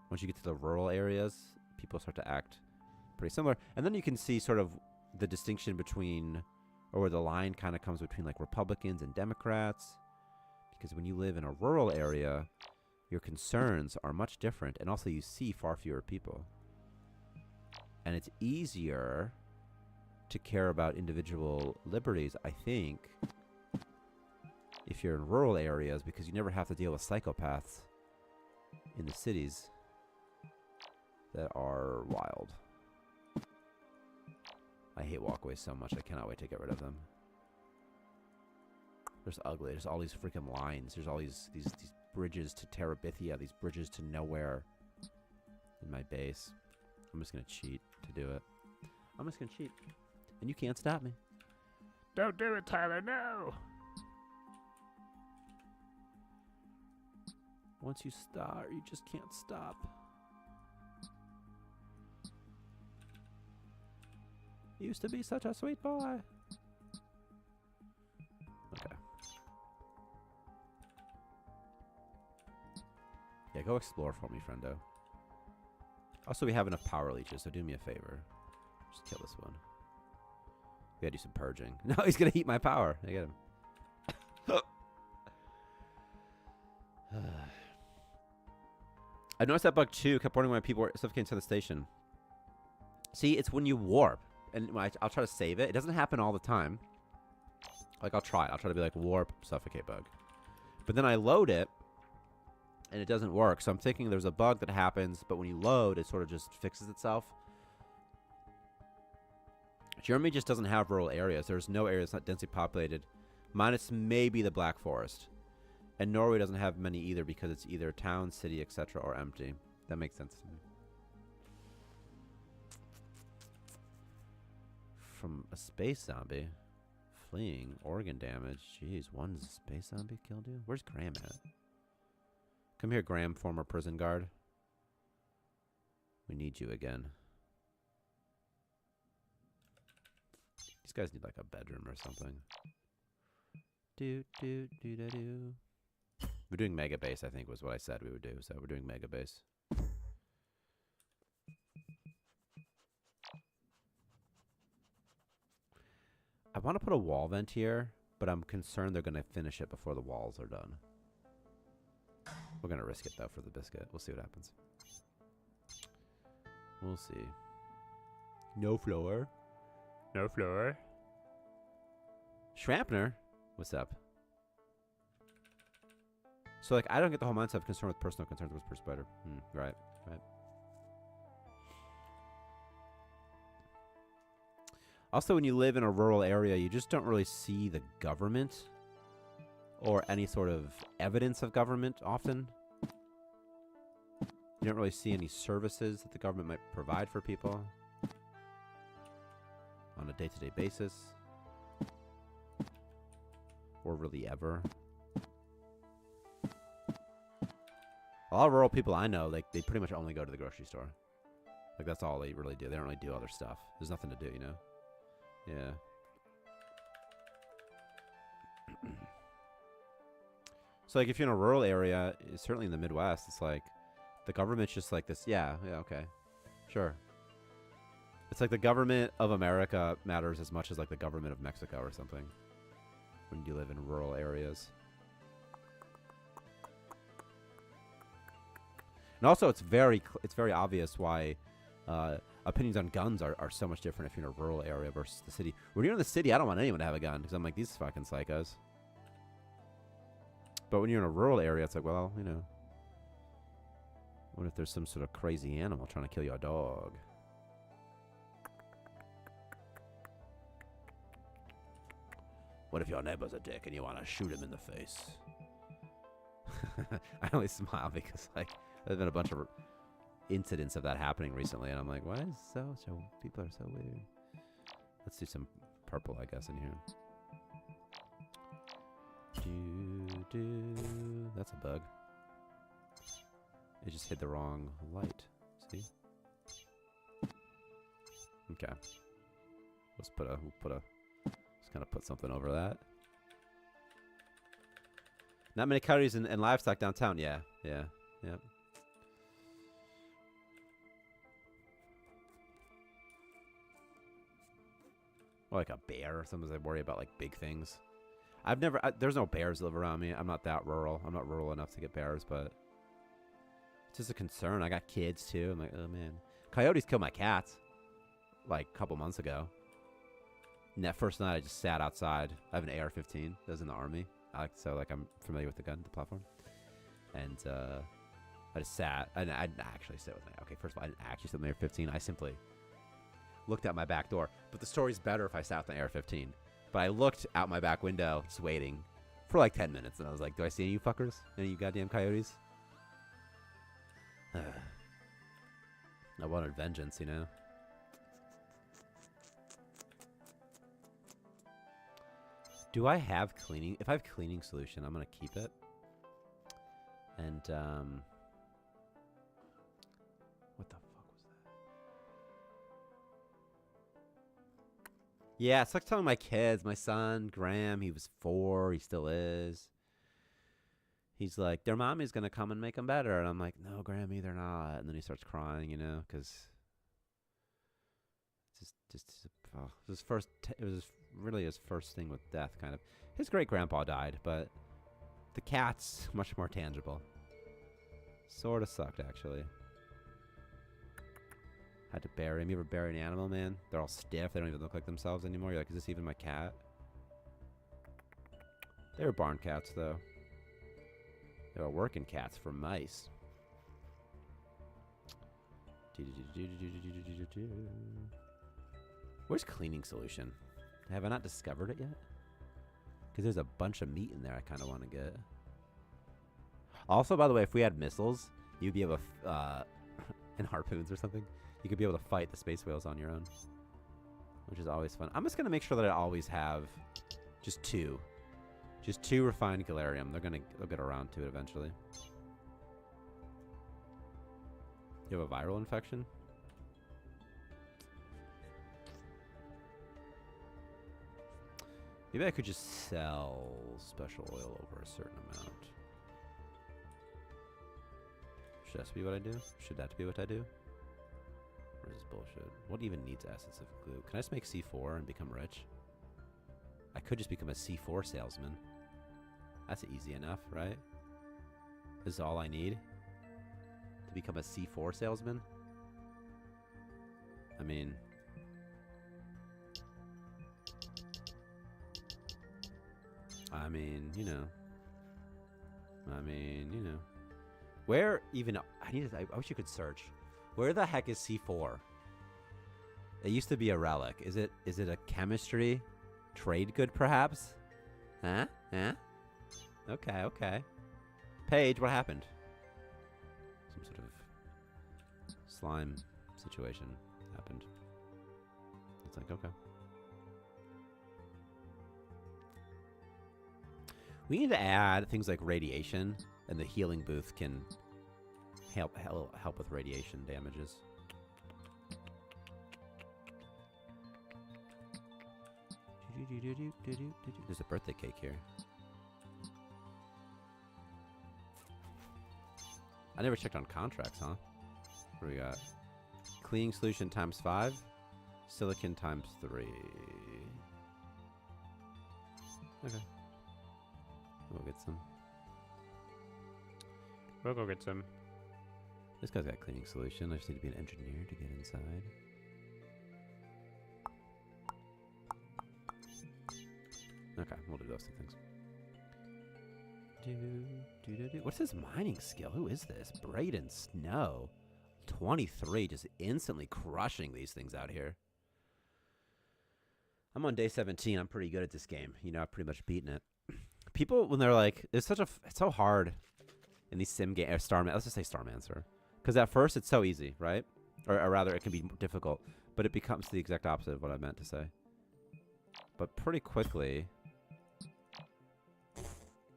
once you get to the rural areas, people start to act pretty similar. And then you can see sort of the distinction between, or where the line kind of comes between, like, Republicans and Democrats. Because when you live in a rural area, your concerns are much different, and also you see far fewer people. And it's easier to care about individual liberties, I think, if you're in rural areas, because you never have to deal with psychopaths in the cities that are wild. I hate walkways so much. I cannot wait to get rid of them. They're just ugly. There's all these freaking lines. There's all these bridges to Terabithia, these bridges to nowhere in my base. I'm just going to cheat to do it. I'm just going to cheat. And you can't stop me. Don't do it, Tyler, no! Once you start, you just can't stop. You used to be such a sweet boy. Okay. Yeah, go explore for me, friendo. Also, we have enough power leeches, so do me a favor. Just kill this one. We gotta do some purging. No, he's gonna eat my power. I get him. I noticed that bug too. Kept wondering why people were suffocating inside the station. See, it's when you warp. and when I'll try to save it. It doesn't happen all the time. Like, I'll try it. I'll try to be like, warp, suffocate bug. But then I load it, and it doesn't work. So I'm thinking there's a bug that happens, but when you load, it sort of just fixes itself. Germany just doesn't have rural areas. There's no area that's not densely populated, minus maybe the Black Forest. And Norway doesn't have many either because it's either town, city, etc., or empty. That makes sense to me. From a space zombie. Fleeing. Organ damage. Jeez, one space zombie killed you? Where's Graham at? Come here, Graham, former prison guard. We need you again. These guys need like a bedroom or something. Do. We're doing mega base, I think was what I said we would do. So we're doing mega base. I want to put a wall vent here, but I'm concerned they're going to finish it before the walls are done. We're going to risk it, though, for the biscuit. We'll see what happens. We'll see. No floor. No floor. Schrampner? What's up? So, like, I don't get the whole mindset of concern with personal concerns with per spider. Right. Also, when you live in a rural area, you just don't really see the government or any sort of evidence of government often. You don't really see any services that the government might provide for people on a day-to-day basis. Or really ever. A lot of rural people I know, like, they pretty much only go to the grocery store. Like, that's all they really do. They don't really do other stuff. There's nothing to do, you know? Yeah. So, like, if you're in a rural area, certainly in the Midwest, it's like, the government's just like this. Yeah, okay. Sure. It's like the government of America matters as much as, like, the government of Mexico or something. When you live in rural areas. And also, it's very obvious why opinions on guns are so much different if you're in a rural area versus the city. When you're in the city, I don't want anyone to have a gun because I'm like, these fucking psychos. But when you're in a rural area, it's like, well, you know, what if there's some sort of crazy animal trying to kill your dog? What if your neighbor's a dick and you want to shoot him in the face? I only smile because, like, there's been a bunch of incidents of that happening recently, and I'm like, why is so people are so weird? Let's do some purple, I guess, in here. That's a bug. It just hit the wrong light. See? Okay. Just kind of put something over that. Not many coyotes and livestock downtown. Yeah. Or like a bear. Sometimes I worry about like big things. There's no bears that live around me. I'm not that rural. I'm not rural enough to get bears, but it's just a concern. I got kids too. I'm like, oh man. Coyotes killed my cats like a couple months ago. And that first night I just sat outside. I have an AR-15 that was in the army. So like I'm familiar with the gun, the platform. And I just sat. I didn't actually sit with my... Okay, first of all, I didn't actually sit with my AR-15. I simply looked out my back door. But the story's better if I sat with my AR-15. But I looked out my back window, just waiting for like 10 minutes. And I was like, do I see any of you fuckers? Any of you goddamn coyotes? I wanted vengeance, you know? Do I have cleaning? If I have cleaning solution, I'm going to keep it. And, what the fuck was that? Yeah, it's like telling my kids, my son, Graham, he was 4, he still is. He's like, their mommy's going to come and make them better. And I'm like, no, Grammy, they're not. And then he starts crying, you know, because it was really his first thing with death, kind of. His great-grandpa died, but the cat's much more tangible. Sort of sucked, actually. Had to bury him. You ever bury an animal, man? They're all stiff. They don't even look like themselves anymore. You're like, is this even my cat? They were barn cats, though. They were working cats for mice. Where's cleaning solution? Have I not discovered it yet? Because there's a bunch of meat in there I kind of want to get. Also, by the way, if we had missiles, you'd be able to, and harpoons or something, you could be able to fight the space whales on your own, which is always fun. I'm just going to make sure that I always have just two. Just 2 refined galarium. They'll get around to it eventually. You have a viral infection? Maybe I could just sell special oil over a certain amount. Should that be what I do? Should that be what I do? Or is this bullshit? What even needs essence of glue? Can I just make C4 and become rich? I could just become a C4 salesman. That's easy enough, right? This is all I need to become a C4 salesman. I mean, you know. Where even? I wish you could search. Where the heck is C4? It used to be a relic. Is it a chemistry trade good, perhaps? Huh? Okay. Paige, what happened? Some sort of slime situation happened. It's like, okay. We need to add things like radiation, and the healing booth can help with radiation damages. There's a birthday cake here. I never checked on contracts, huh? What do we got? Cleaning solution ×5. Silicon ×3. Okay. We'll get some. We'll go get some. This guy's got cleaning solution. I just need to be an engineer to get inside. Okay, we'll do those two things. What's his mining skill? Who is this? Braden Snow. 23, just instantly crushing these things out here. I'm on day 17. I'm pretty good at this game. You know, I've pretty much beaten it. People, when they're like, it's so hard in these sim games, let's just say Starmancer. Because at first it's so easy, right? Or rather, it can be difficult. But it becomes the exact opposite of what I meant to say. But pretty quickly,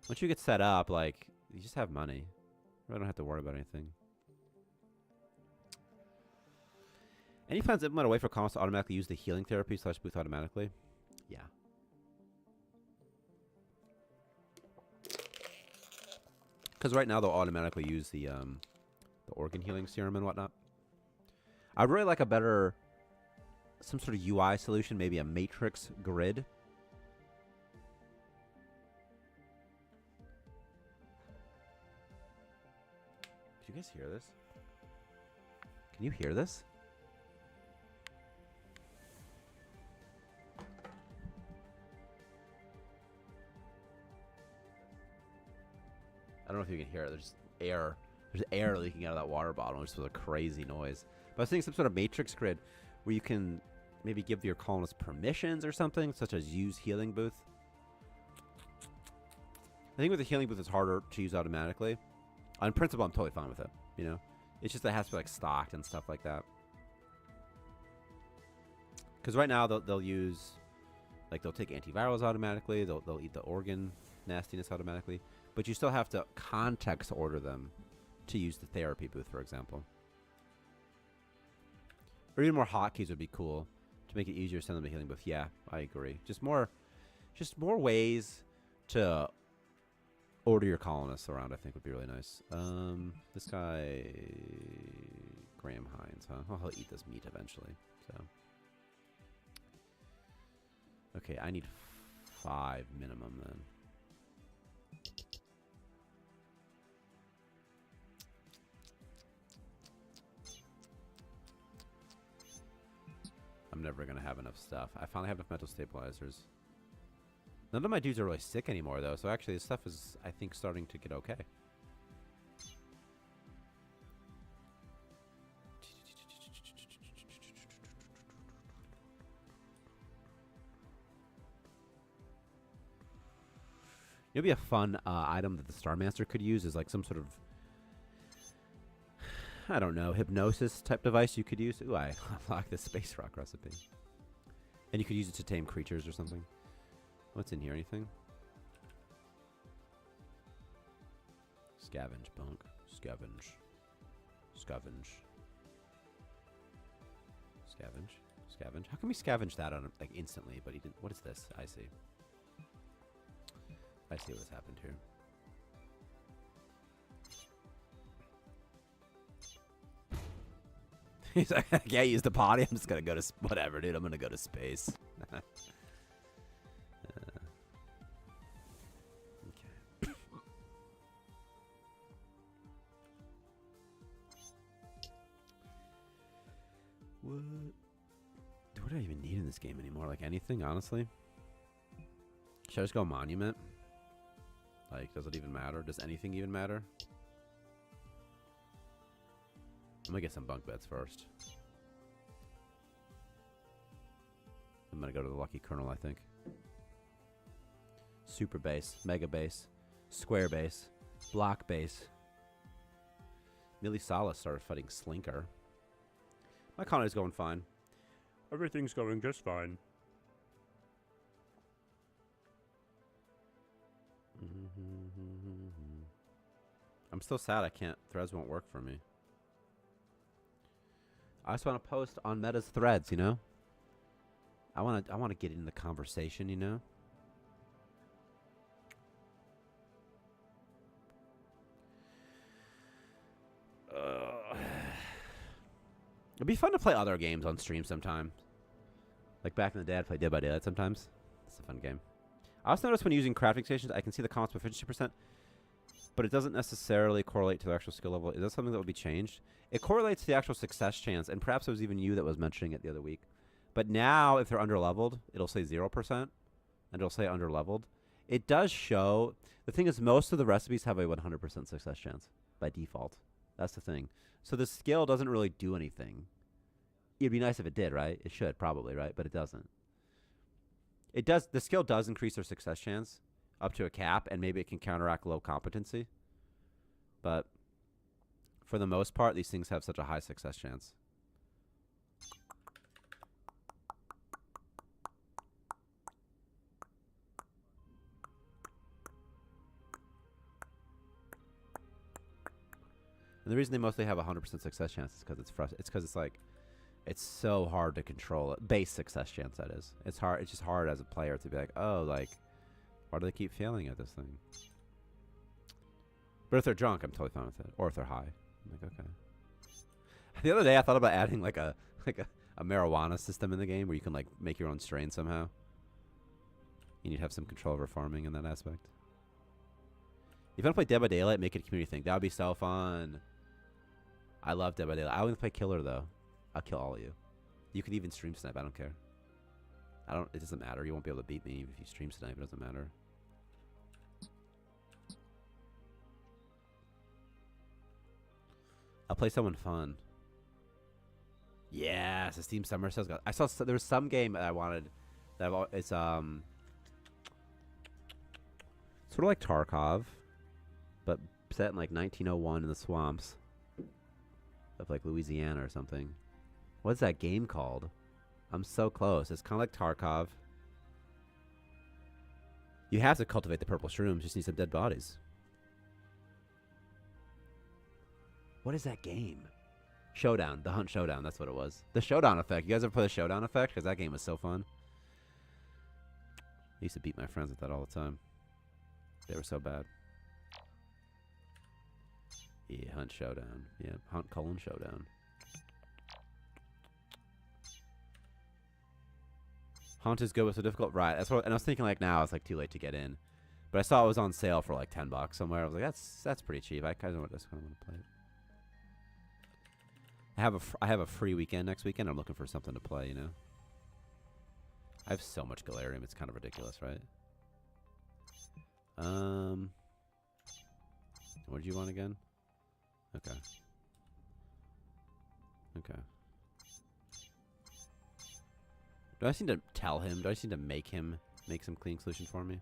once you get set up, like, you just have money. You really don't have to worry about anything. Any plans to implement a way for colonists to automatically use the healing therapy / booth automatically? Yeah. Because right now they'll automatically use the organ healing serum and whatnot. I'd really like some sort of UI solution, maybe a matrix grid. Did you guys hear this? Can you hear this? I don't know if you can hear it. There's air. There's air leaking out of that water bottle, which was a crazy noise. But I was thinking some sort of matrix grid where you can maybe give your colonists permissions or something, such as use healing booth. I think with the healing booth, it's harder to use automatically. On principle, I'm totally fine with it. You know, it's just that it has to be like stocked and stuff like that. Because right now they'll use, like, they'll take antivirals automatically. They'll eat the organ nastiness automatically. But you still have to context order them to use the therapy booth, for example. Or even more hotkeys would be cool to make it easier to send them a healing booth. Yeah, I agree. Just more ways to order your colonists around, I think, would be really nice. This guy, Graham Hines, huh? Oh, he'll eat this meat eventually. So, okay, I need 5 minimum then. never going to have enough stuff. I finally have enough mental stabilizers. None of my dudes are really sick anymore, though. So actually, this stuff is, I think, starting to get okay. It'd be a fun item that the Starmancer could use is like some sort of, I don't know, hypnosis type device you could use. Ooh, I unlocked the space rock recipe. And you could use it to tame creatures or something. What's in here? Anything? Scavenge, bunk. Scavenge. Scavenge. Scavenge. Scavenge. How can we scavenge that on like instantly? But he didn't. What is this? I see. I see what's happened here. He's like, I can't use the potty. I'm just gonna go to whatever, dude. I'm gonna go to space. Okay. What? What do I even need in this game anymore? Like anything, honestly? Should I just go monument? Like, does it even matter? Does anything even matter? I'm gonna get some bunk beds first. I'm gonna go to the Lucky Colonel, I think. Super base, mega base, square base, block base. Millie Salas started fighting Slinker. My colony's going fine. Everything's going just fine. I'm still sad I can't. Threads won't work for me. I just want to post on Meta's threads, you know? I want to get in the conversation, you know? It'd be fun to play other games on stream sometime. Like back in the day, I'd play Dead by Daylight sometimes. It's a fun game. I also noticed when using crafting stations, I can see the comps proficiency percent, but it doesn't necessarily correlate to the actual skill level. Is that something that would be changed? It correlates to the actual success chance, and perhaps it was even you that was mentioning it the other week. But now, if they're under-leveled, it'll say 0%, and it'll say under-leveled. It does show... The thing is, most of the recipes have a 100% success chance by default. That's the thing. So the skill doesn't really do anything. It'd be nice if it did, right? It should, probably, right? But it doesn't. It does. The skill does increase their success chance up to a cap, and maybe it can counteract low competency. But for the most part, these things have such a high success chance. And the reason they mostly have a 100% success chance is because it's frustrating. It's because it's like, it's so hard to control it. Base success chance, that is. It's hard. It's just hard as a player to be like, oh, like, why do they keep failing at this thing? But if they're drunk, I'm totally fine with it. Or if they're high, I'm like, okay. The other day, I thought about adding like a marijuana system in the game where you can like make your own strain somehow. You need to have some control over farming in that aspect. If you want to play Dead by Daylight, make it a community thing. That would be so fun. I love Dead by Daylight. I wouldn't play Killer though. I'll kill all of you. You could even stream snipe. I don't care. It doesn't matter. You won't be able to beat me if you stream snipe. It doesn't matter. I'll play someone fun. Yes, the Steam Summer Sales. I saw there was some game that I wanted. It's sort of like Tarkov, but set in like 1901 in the swamps of like Louisiana or something. What's that game called? I'm so close. It's kind of like Tarkov. You have to cultivate the purple shrooms. You just need some dead bodies. What is that game? Showdown. The Hunt Showdown. That's what it was. The Showdown effect. You guys ever play the Showdown effect? Because that game was so fun. I used to beat my friends with that all the time. They were so bad. Yeah, Hunt Showdown. Yeah, Hunt Showdown. Hunt is good with the difficult. Right. That's what. And I was thinking like now it's like too late to get in, but I saw it was on sale for like $10 somewhere. I was like, that's pretty cheap. I kind of want to play it. I have a free weekend next weekend. I'm looking for something to play. You know. I have so much Galarium, it's kind of ridiculous, right? What did you want again? Okay. Okay. Do I just need to tell him? Do I just need to make him make some clean solution for me?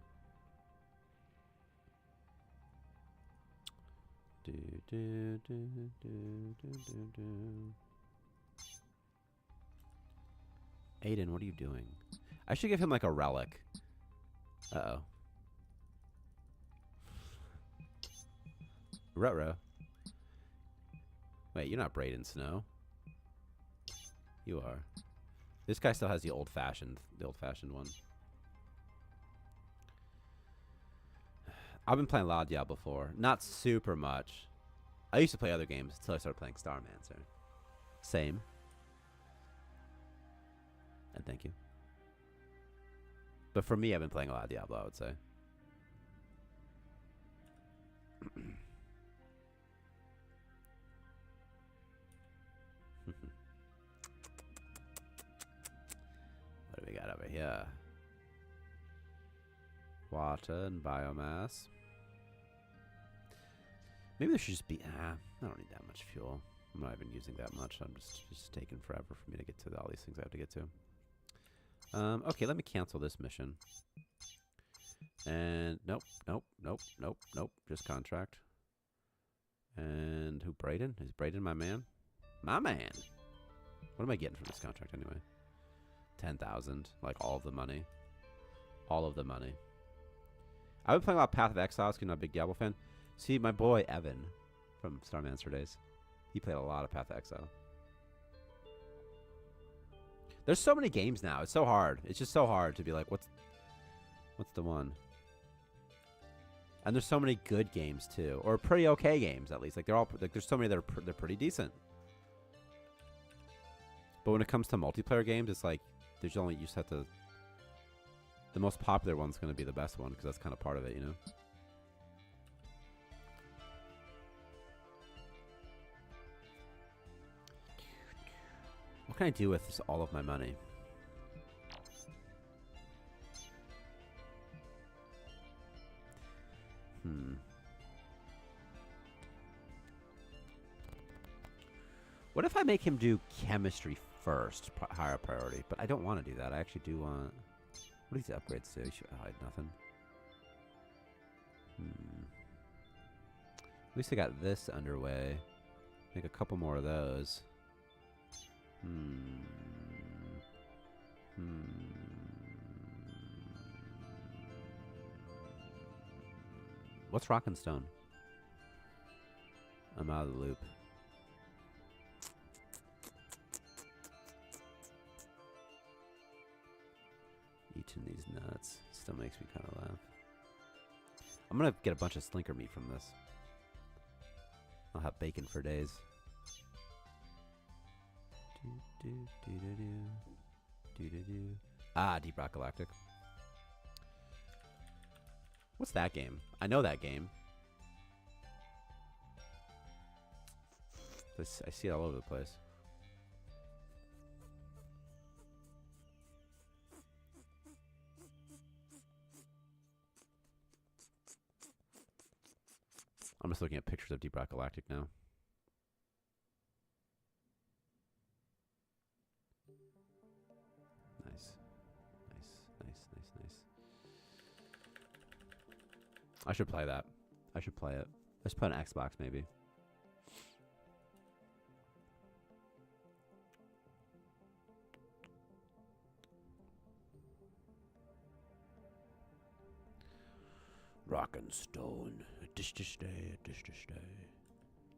Do, do, do, do, do, do, do. Aiden, what are you doing? I should give him like a relic. Uh-oh. Ruh-roh. Wait, you're not Braden Snow. You are. This guy still has the old-fashioned one. I've been playing a lot of Diablo 4. Not super much. I used to play other games until I started playing Starmancer. Same. And thank you. But for me, I've been playing a lot of Diablo, I would say. What do we got over here? Water and biomass. Maybe there should just be... I don't need that much fuel. I'm not even using that much. I'm just taking forever for me to get to all these things I have to get to. Okay, let me cancel this mission. And nope. Just contract. And who, Brayden? Is Brayden my man? My man. What am I getting from this contract anyway? 10,000. Like all of the money. All of the money. I've been playing a lot of Path of Exiles because I'm a big Diablo fan. See, my boy Evan from Starmancer days. He played a lot of Path of Exile. There's so many games now. It's so hard. It's just so hard to be like, what's the one? And there's so many good games too, or pretty okay games at least. Like they're all like there's so many that are they're pretty decent. But when it comes to multiplayer games, it's like there's only you just have to. The most popular one's going to be the best one because that's kind of part of it, you know. What can I do with all of my money? What if I make him do chemistry first, higher priority? But I don't want to do that. I actually do want... What do these upgrades do? Should I hide nothing? At least I got this underway. Make a couple more of those. What's Rock and Stone? I'm out of the loop. Eating these nuts still makes me kind of laugh. I'm gonna get a bunch of slinker meat from this. I'll have bacon for days. Ah, Deep Rock Galactic. What's that game? I know that game. I see it all over the place. I'm just looking at pictures of Deep Rock Galactic now. Nice. Nice. I should play that. I should play it. Let's play on Xbox, maybe. Rock and Stone. Dish day.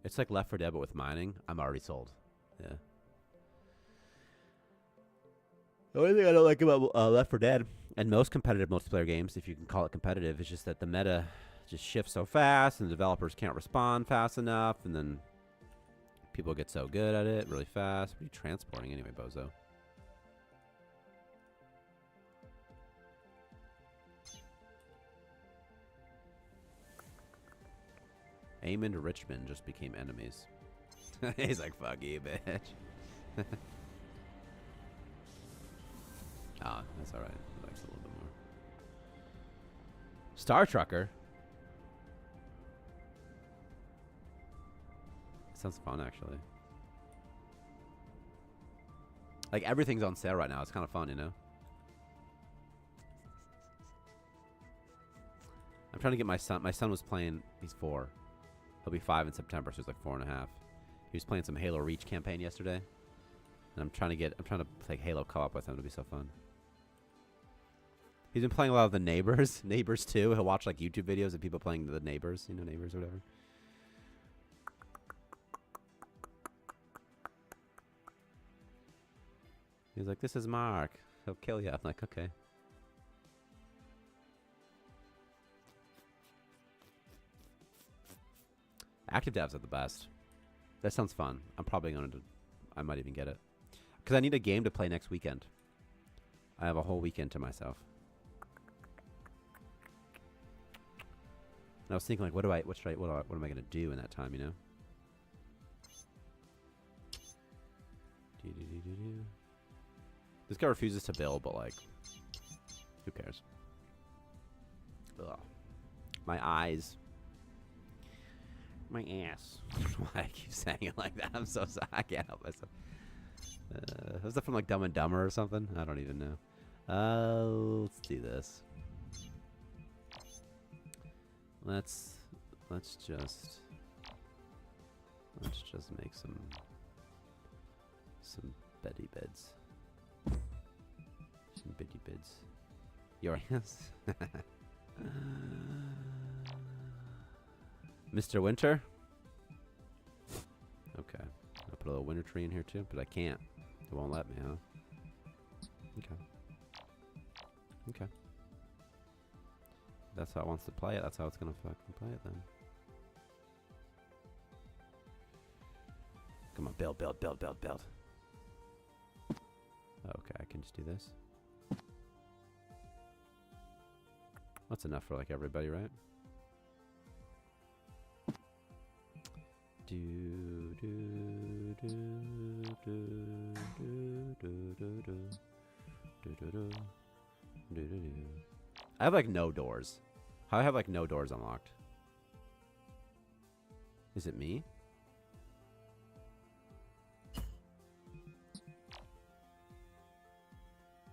It's like Left 4 Dead, but with mining. I'm already sold. Yeah. The only thing I don't like about Left 4 Dead and most competitive multiplayer games, if you can call it competitive, is just that the meta just shifts so fast and the developers can't respond fast enough, and then people get so good at it really fast. What are you transporting anyway, bozo? Eamon and Richmond just became enemies. He's like, fuck you, bitch. Ah, that's all right. He likes it a little bit more. Star Trucker. Sounds fun, actually. Like, everything's on sale right now. It's kind of fun, you know? I'm trying to get my son. My son was playing. He's 4. He'll be 5 in September, so he's like 4.5. He was playing some Halo Reach campaign yesterday. And I'm trying to play Halo co-op with him. It'll be so fun. He's been playing a lot of the Neighbors. Neighbors 2. He'll watch like YouTube videos of people playing the Neighbors. You know, Neighbors or whatever. He's like, this is Mark. He'll kill you. I'm like, okay. Active devs are the best. That sounds fun. I'm probably going to... I might even get it. Because I need a game to play next weekend. I have a whole weekend to myself. And I was thinking, like, what am I going to do in that time, you know? This guy refuses to build, but, like, who cares? Ugh. My eyes. My ass. I don't know why I keep saying it like that. I'm so sorry. I can't help myself. Was that from, like, Dumb and Dumber or something? I don't even know. Let's do this. Let's just make some beddy beds. Some bitty beds. Your ass. Mr. Winter? Okay. I'll put a little winter tree in here too, but I can't. It won't let me, huh? Okay. Okay. That's how it wants to play it. That's how it's gonna fucking play it then. Come on, build. Okay, I can just do this. That's enough for like everybody, right? I have like no doors. How I have like no doors unlocked? Is it me?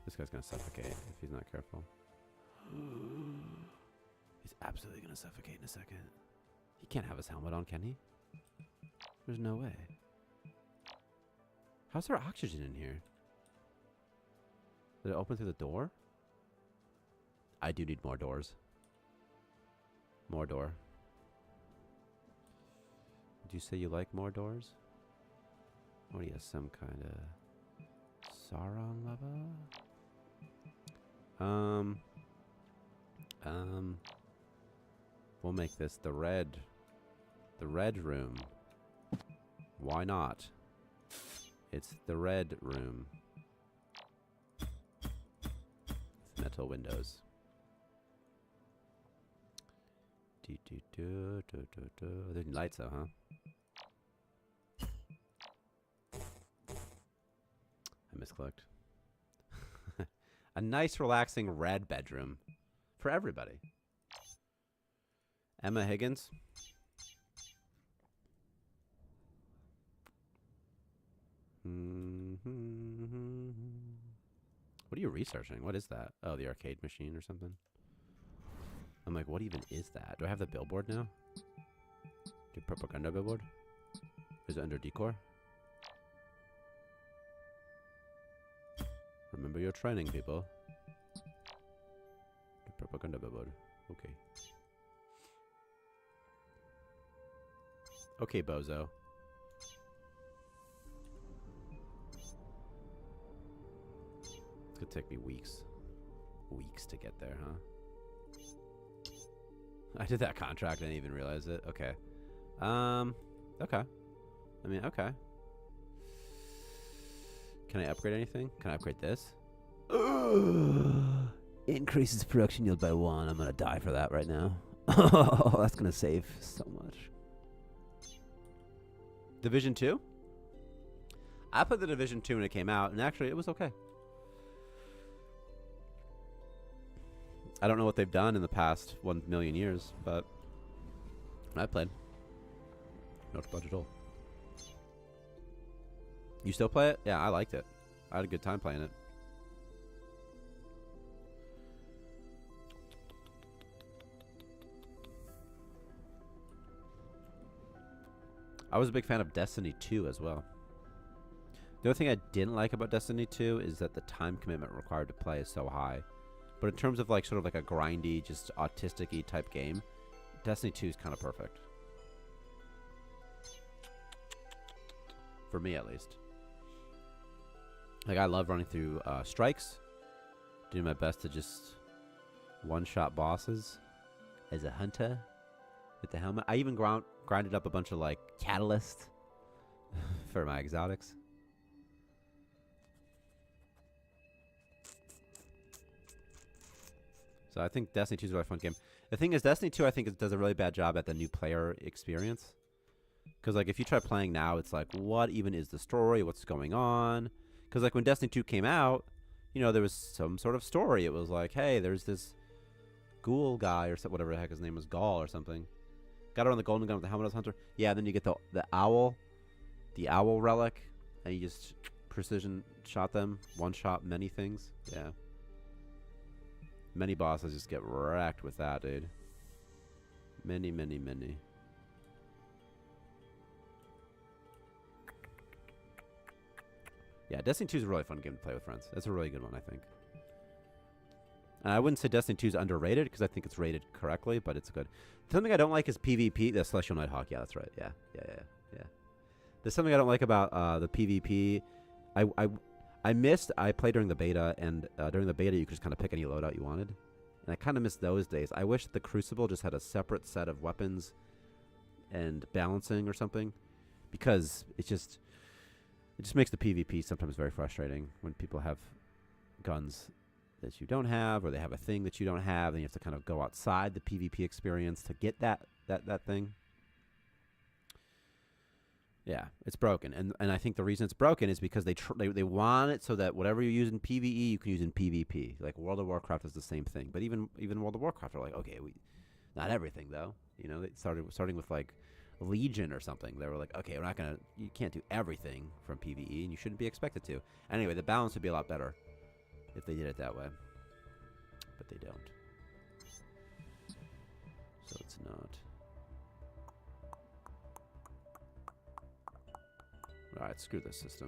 This guy's gonna suffocate if he's not careful. He's absolutely gonna suffocate in a second. He can't have his helmet on, can he? There's no way. How's there oxygen in here? Did it open through the door? I do need more doors. More door. Do you say you like more doors? What are you, some kind of Sauron lover? We'll make this the red room. Why not? It's the red room. It's metal windows. There's lights though, huh? I misclicked. A nice relaxing red bedroom for everybody. Emma Higgins. What are you researching? What is that? Oh, the arcade machine or something? I'm like, what even is that? Do I have the billboard now? The propaganda billboard? Is it under decor? Remember your training, people. The propaganda billboard. Okay. Okay, bozo. It's gonna take me weeks. Weeks to get there, huh? I did that contract. I didn't even realize it. Okay. Okay. I mean, okay. Can I upgrade anything? Can I upgrade this? Increases production yield by 1. I'm gonna die for that right now. Oh, that's gonna save so much. Division 2? I put the Division 2 when it came out, and actually it was okay. I don't know what they've done in the past 1,000,000 years, but I played. No budget at all. You still play it? Yeah, I liked it. I had a good time playing it. I was a big fan of Destiny 2 as well. The only thing I didn't like about Destiny 2 is that the time commitment required to play is so high. But in terms of like sort of like a grindy, just autistic-y type game, Destiny 2 is kind of perfect. For me, at least. Like, I love running through strikes, doing my best to just one-shot bosses as a hunter with the helmet. I even grinded up a bunch of like catalyst for my exotics. So I think Destiny 2 is a really fun game. The thing is, Destiny 2, I think, does a really bad job at the new player experience. Because, like, if you try playing now, it's like, what even is the story? What's going on? Because, like, when Destiny 2 came out, you know, there was some sort of story. It was like, hey, there's this ghoul guy or whatever the heck his name was, Gaul or something. Got her on the golden gun with the helmet hunter. Yeah, then you get the owl relic, and you just precision shot them. One shot many things. Yeah. Many bosses just get wrecked with that, dude. Many, many, many. Yeah, Destiny 2 is a really fun game to play with friends. That's a really good one, I think. And I wouldn't say Destiny 2 is underrated, because I think it's rated correctly, but it's good. Something I don't like is PvP. The Celestial Nighthawk. Yeah, that's right. Yeah. There's something I don't like about the PvP. I played during the beta, and during the beta you could just kind of pick any loadout you wanted. And I kind of miss those days. I wish the Crucible just had a separate set of weapons and balancing or something, because it just makes the PvP sometimes very frustrating when people have guns that you don't have, or they have a thing that you don't have, and you have to kind of go outside the PvP experience to get that thing. Yeah, it's broken, and I think the reason it's broken is because they want it so that whatever you use in PvE you can use in PvP. Like World of Warcraft is the same thing, but even World of Warcraft are like, okay, not everything though. You know, they starting with like Legion or something. They were like, okay, you can't do everything from PvE, and you shouldn't be expected to. Anyway, the balance would be a lot better if they did it that way, but they don't. So it's not. Alright, screw this system.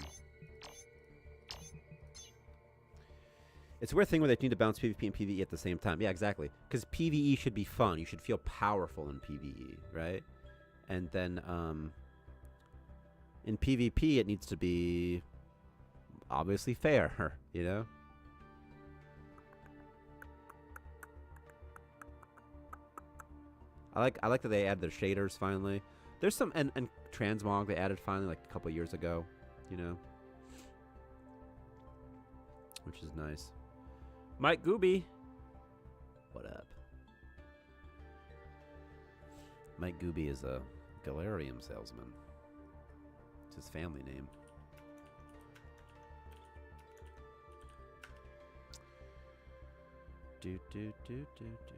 It's a weird thing where they need to balance PvP and PvE at the same time. Yeah, exactly. Because PvE should be fun. You should feel powerful in PvE, right? And then in PvP, it needs to be obviously fair, you know? I like that they add their shaders finally. There's some and transmog they added finally like a couple years ago, you know, which is nice. Mike Gooby, what up? Mike Gooby is a Galarium salesman. It's his family name. Do do do do do.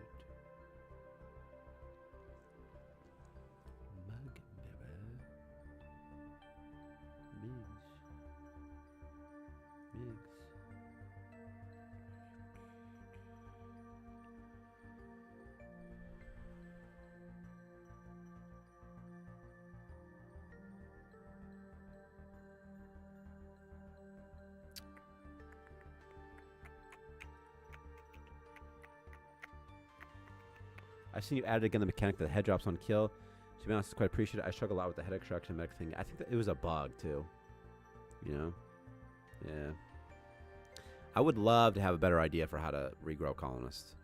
I've seen you added again the mechanic that the head drops on kill. To be honest, it's quite appreciated. I struggle a lot with the head extraction medic thing. I think that it was a bug too. You know? Yeah. I would love to have a better idea for how to regrow colonists.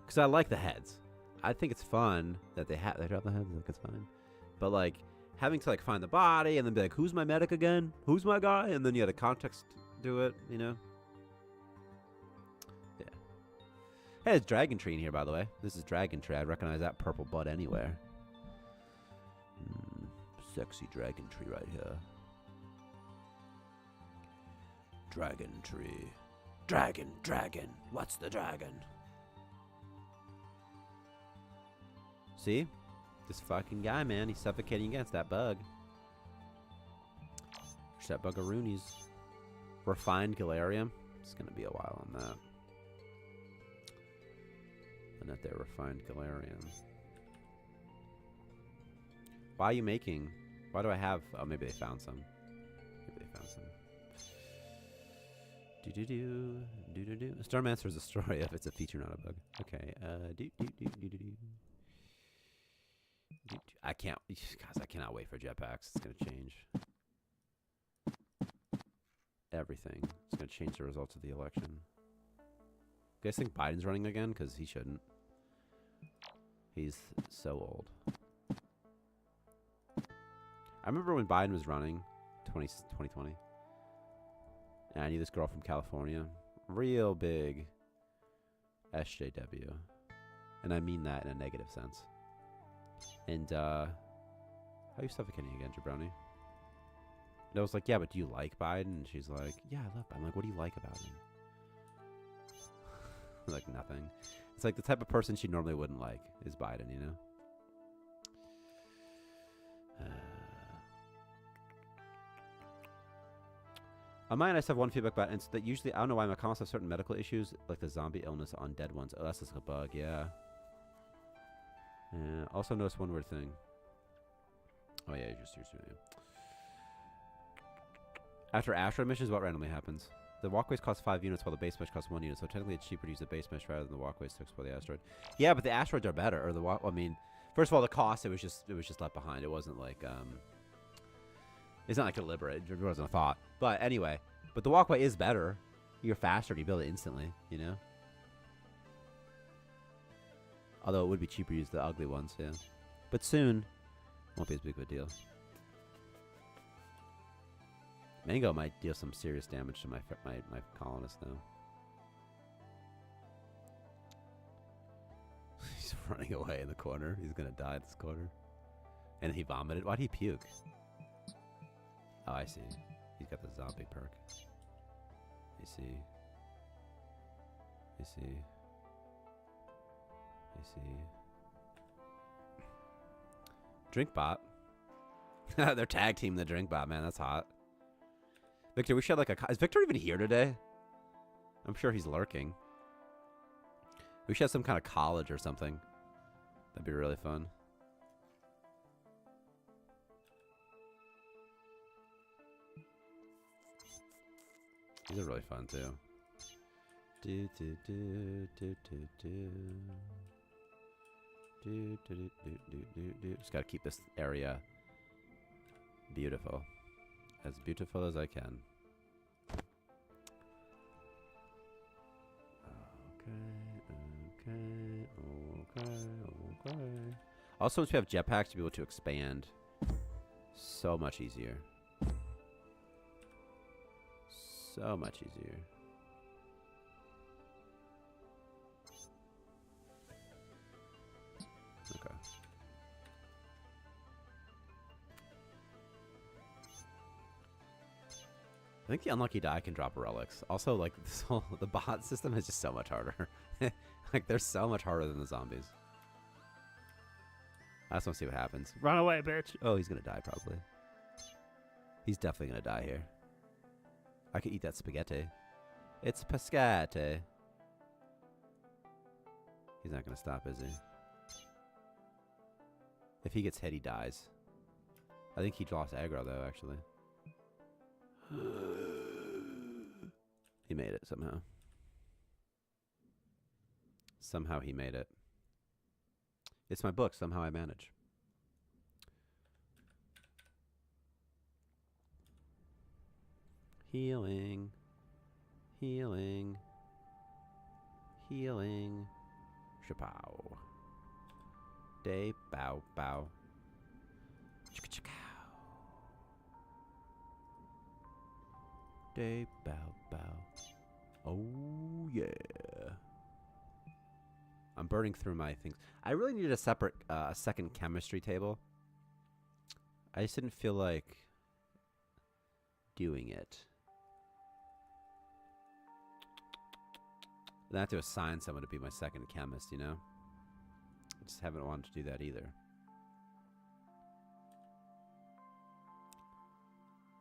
Because I like the heads. I think it's fun that they drop the heads. Like, it's fine. But like having to like find the body and then be like, who's my medic again? Who's my guy? And then you have the context do it, you know? Yeah. Hey, there's Dragon Tree in here, by the way. This is Dragon Tree. I recognize that purple bud anywhere. Sexy Dragon Tree right here. Dragon Tree. Dragon. What's the dragon? See? This fucking guy, man. He's suffocating against that bug. That buggeroonies. Refined Galarium. It's going to be a while on that. And that there, refined Galarium. Why are you making? Why do I have? Oh, maybe they found some. Maybe they found some. Do. Starmancer is a story if it's a feature, not a bug. Okay. I can't. Guys, I cannot wait for jetpacks. It's going to change everything. It's going to change the results of the election. You guys think Biden's running again? Because he shouldn't. He's so old. I remember when Biden was running, 2020. And I knew this girl from California. Real big SJW. And I mean that in a negative sense. And, how are you suffocating again, Jabroni? And I was like, yeah, but do you like Biden? And she's like, yeah, I love Biden. I'm like, what do you like about him? Like, nothing. It's like the type of person she normally wouldn't like is Biden, you know? On mine, I just have one feedback about it. And it's that usually, I don't know why my comments have certain medical issues, like the zombie illness on dead ones. Oh, that's just a bug, yeah. Yeah. Also noticed one weird thing. Oh, yeah, you're just doing it. After asteroid missions, what randomly happens? The walkways cost 5 units while the base mesh costs 1 unit, so technically it's cheaper to use the base mesh rather than the walkways to explore the asteroid. Yeah, but the asteroids are better. Or the I mean, first of all, the cost it was just left behind. It wasn't like it's not like deliberate. It wasn't a thought. But anyway, but the walkway is better. You're faster. You build it instantly. You know. Although it would be cheaper to use the ugly ones, yeah. But soon, won't be as big of a deal. Mango might deal some serious damage to my colonist, though. He's running away in the corner. He's gonna die in this corner. And he vomited. Why'd he puke? Oh, I see. He's got the zombie perk. I see. I see. I see. Drinkbot. They're tag team the Drinkbot, man. That's hot. Victor, we should have like a... Is Victor even here today? I'm sure he's lurking. We should have some kind of college or something. That'd be really fun. These are really fun too. Just gotta keep this area beautiful. As beautiful as I can. Okay. Also, once we have jetpacks to be able to expand, so much easier. So much easier. Okay. I think the unlucky die can drop relics. Also, like, this whole, the bot system is just so much harder. Like, they're so much harder than the zombies. I just want to see what happens. Run away, bitch! Oh, he's gonna die, probably. He's definitely gonna die here. I could eat that spaghetti. It's pescate. He's not gonna stop, is he? If he gets hit, he dies. I think he lost aggro, though, actually. He made it somehow. Somehow he made it. It's my book, Somehow I Manage. Healing. Healing. Healing. Shapow. Day bow bow. Chicka-chicka. Day bow bow. Oh yeah. I'm burning through my things. I really needed a separate, a second chemistry table. I just didn't feel like doing it. Then I have to assign someone to be my second chemist, you know? just haven't wanted to do that either.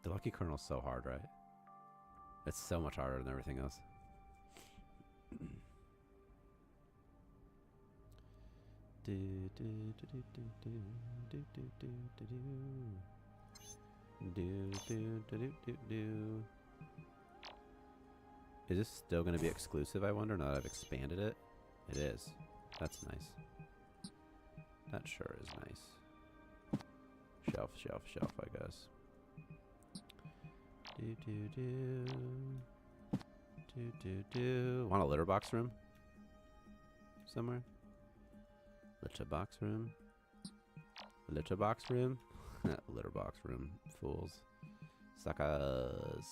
The Lucky Colonel's so hard, right? It's so much harder than everything else. Is this still going to be exclusive, I wonder, now that I've expanded it? It is. That's nice. That sure is nice. Shelf, shelf, shelf, I guess. Want a litter box room? Somewhere? Litter box room? Litter box room? Litter box room. Fools. Suckers.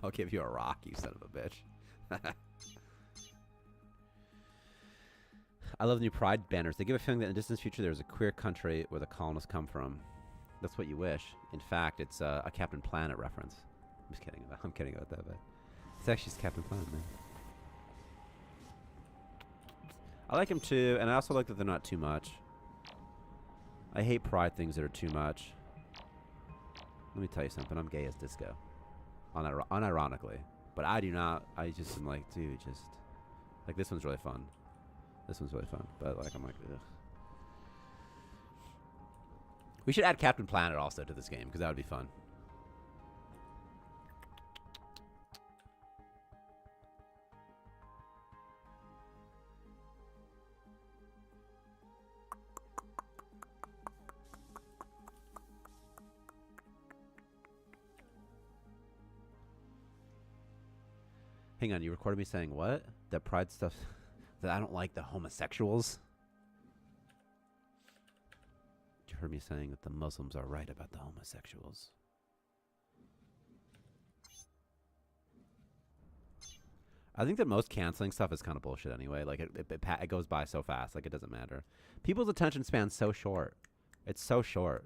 I'll give you a rock, you son of a bitch. I love the new Pride banners. They give a feeling that in the distant future there's a queer country where the colonists come from. That's what you wish. In fact, it's a Captain Planet reference. I'm just kidding about. I'm kidding about that, but it's actually just Captain Planet, man. I like him too, and I also like that they're not too much. I hate Pride things that are too much. Let me tell you something. I'm gay as disco, unironically, but I do not. I just am like, dude, just like this one's really fun. This one's really fun, but like I'm like, ugh. We should add Captain Planet also to this game because that would be fun. Hang on, you recorded me saying what? That Pride stuff. That I don't like the homosexuals. You heard me saying that the Muslims are right about the homosexuals. I think that most canceling stuff is kind of bullshit anyway. Like it goes by so fast. Like it doesn't matter. People's attention span's so short. It's so short.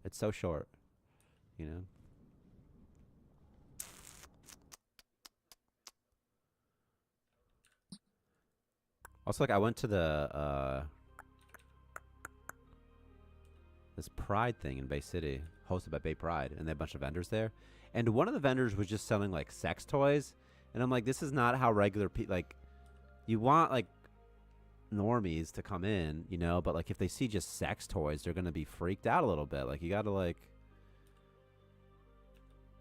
It's so short. You know. Also, like, I went to the, this Pride thing in Bay City, hosted by Bay Pride, and they had a bunch of vendors there. And one of the vendors was just selling, like, sex toys. And I'm like, this is not how regular people, like, you want, like, normies to come in, you know? But, like, if they see just sex toys, they're going to be freaked out a little bit. Like, you got to, like,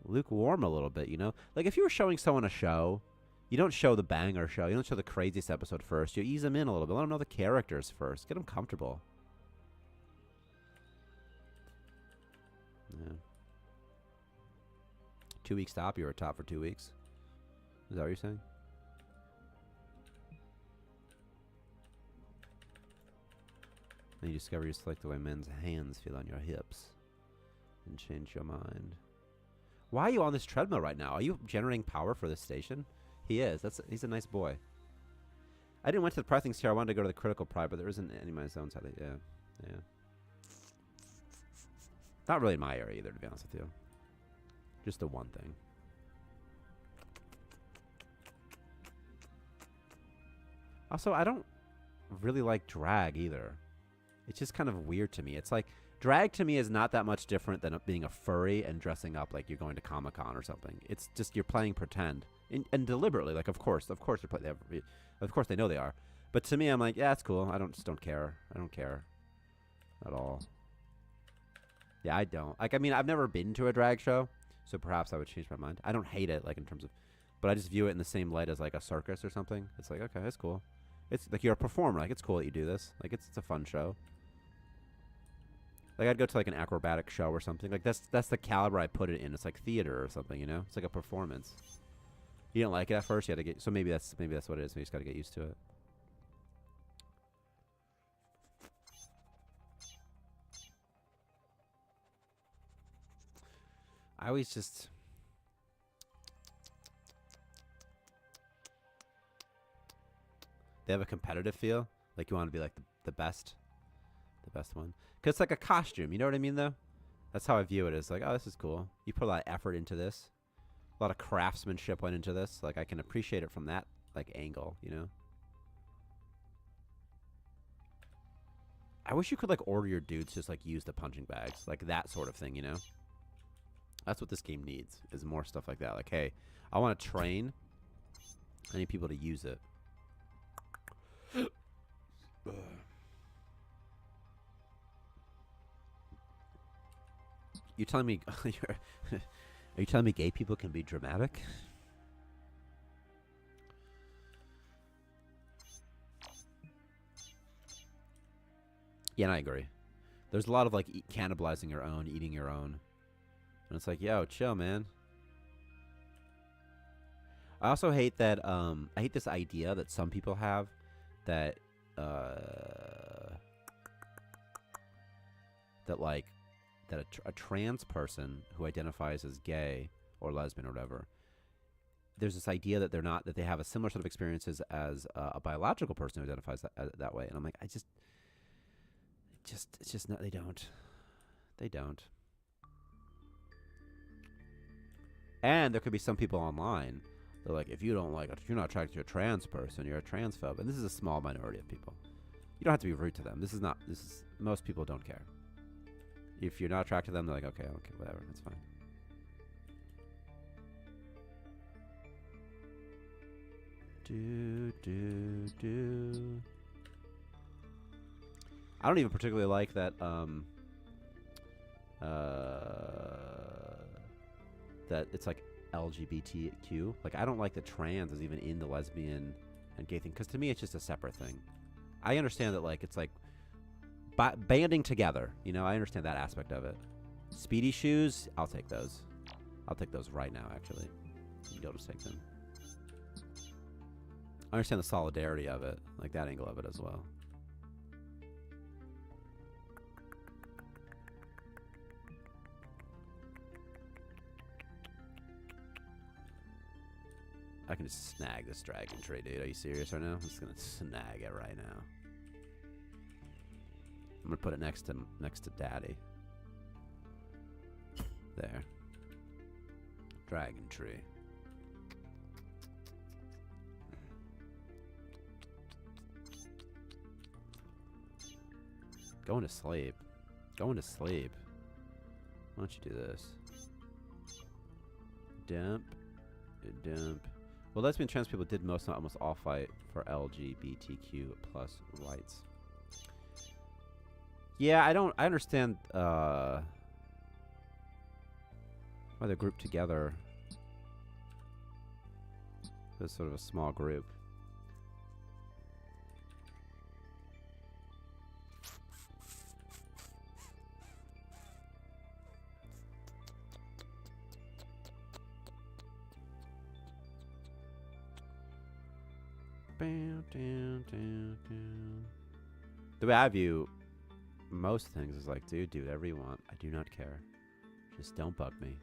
lukewarm a little bit, you know? Like, if you were showing someone a show... You don't show the banger show. You don't show the craziest episode first. You ease them in a little bit. Let them know the characters first. Get them comfortable. Yeah. 2 week stop. You were top for 2 weeks. Is that what you're saying? Then you discover you select the way men's hands feel on your hips. And change your mind. Why are you on this treadmill right now? Are you generating power for this station? He is. He's a nice boy. I didn't went to the Pride things here. I wanted to go to the Critical Pride, but there isn't any of my zones. Yeah. Not really in my area either, to be honest with you. Just the one thing. Also, I don't really like drag either. It's just kind of weird to me. It's like drag to me is not that much different than being a furry and dressing up like you're going to Comic-Con or something. It's just you're playing pretend and deliberately. Like, of course, of course they know they are. But to me, I'm like, yeah, it's cool. I don't care. I don't care at all. Yeah, I don't. Like, I mean, I've never been to a drag show, so perhaps I would change my mind. I don't hate it, like, in terms of, but I just view it in the same light as, like, a circus or something. It's like, okay, that's cool. It's like you're a performer. Like, it's cool that you do this. Like, it's a fun show. Like, I'd go to, like, an acrobatic show or something. Like, that's the caliber I put it in. It's like theater or something, you know? It's like a performance. You don't like it at first, you had to get, so maybe that's what it is. We just got to get used to it. I always just... They have a competitive feel. Like, you want to be, like, the best. The best one. Because it's like a costume. You know what I mean, though? That's how I view it. It's like, oh, this is cool. You put a lot of effort into this. A lot of craftsmanship went into this. Like, I can appreciate it from that, like, angle, you know? I wish you could, like, order your dudes just, like, use the punching bags. Like, that sort of thing, you know? That's what this game needs, is more stuff like that. Like, hey, I want to train. I need people to use it. You telling me... Are you telling me gay people can be dramatic? Yeah, and I agree. There's a lot of, like, cannibalizing your own, eating your own. And it's like, yo, chill, man. I also hate that, I hate this idea that some people have that, that a trans person who identifies as gay or lesbian or whatever, there's this idea that they're not, that they have a similar set of experiences as a biological person who identifies that way. And I'm like, it's just not, they don't. They don't. And there could be some people online, they're like, if you don't like, if you're not attracted to a trans person, you're a transphobe. And this is a small minority of people. You don't have to be rude to them. Most people don't care. If you're not attracted to them, they're like, okay, whatever, that's fine. I don't even particularly like that, that it's like LGBTQ. Like, I don't like that trans is even in the lesbian and gay thing, because to me it's just a separate thing. I understand that, like, it's like banding together, you know. I understand that aspect of it. Speedy shoes, I'll take those. I'll take those right now, actually. You'll just take them. I understand the solidarity of it, like that angle of it as well. I can just snag this dragon tree, dude. Are you serious right now? I'm just gonna snag it right now. I'm gonna put it next to Daddy. There. Dragon tree. Going to sleep. Going to sleep. Why don't you do this? Dump. Dump. Well, lesbian trans people did almost all fight for LGBTQ plus rights. Yeah, I understand why they're grouped together as sort of a small group. The way I view most things is like, dude, do whatever you want. I do not care. Just don't bug me.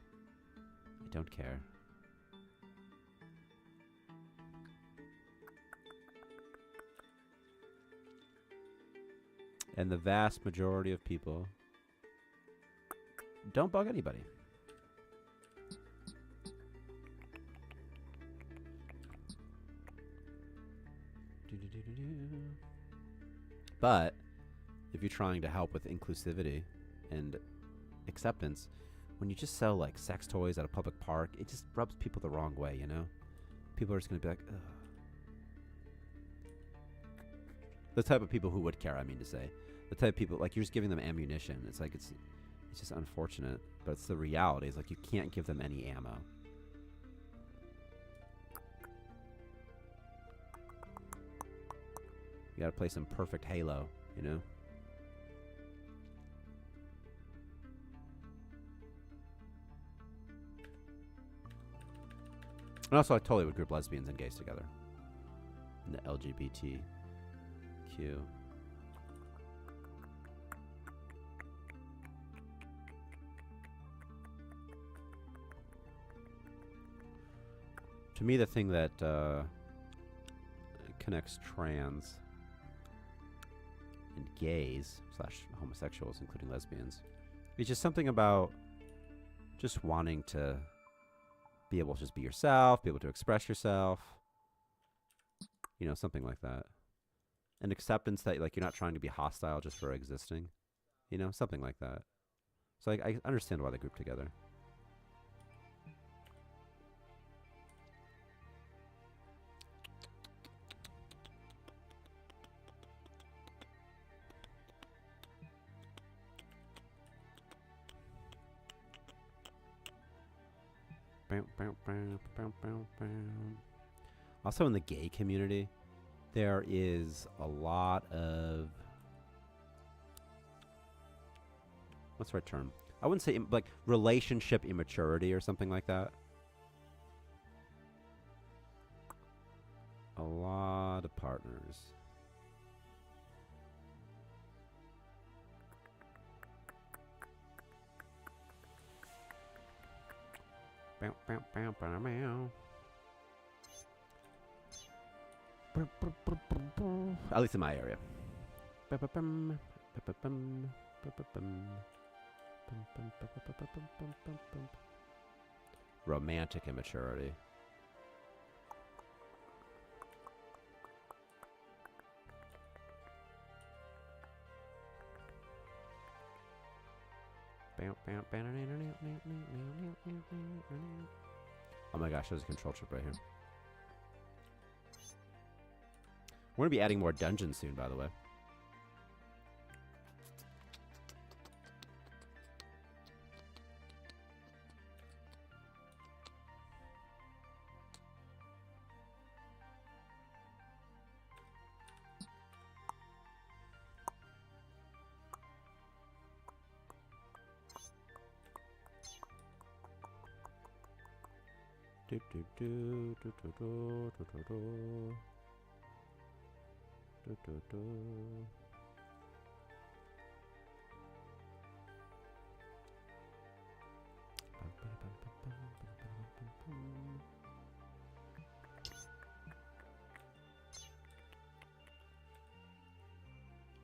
I don't care. And the vast majority of people don't bug anybody. But if you're trying to help with inclusivity and acceptance, when you just sell like sex toys at a public park, it just rubs people the wrong way, you know? People are just going to be like, ugh. The type of people who would care, I mean to say. The type of people, like, you're just giving them ammunition. It's like, it's just unfortunate, but it's the reality. It's like, you can't give them any ammo. You gotta play some perfect Halo, you know? And also, I totally would group lesbians and gays together. And the LGBTQ. To me, the thing that connects trans and gays / homosexuals, including lesbians, is just something about just wanting to Be able to just be yourself, be able to express yourself. You know, something like that. An acceptance that like you're not trying to be hostile just for existing. You know, something like that. So I understand why they group together. Also in the gay community, there is a lot of, what's the right term? I wouldn't say like relationship immaturity or something like that. A lot of partners. At least in my area. Romantic immaturity. Oh my gosh, there's a control chip right here. We're going to be adding more dungeons soon, by the way.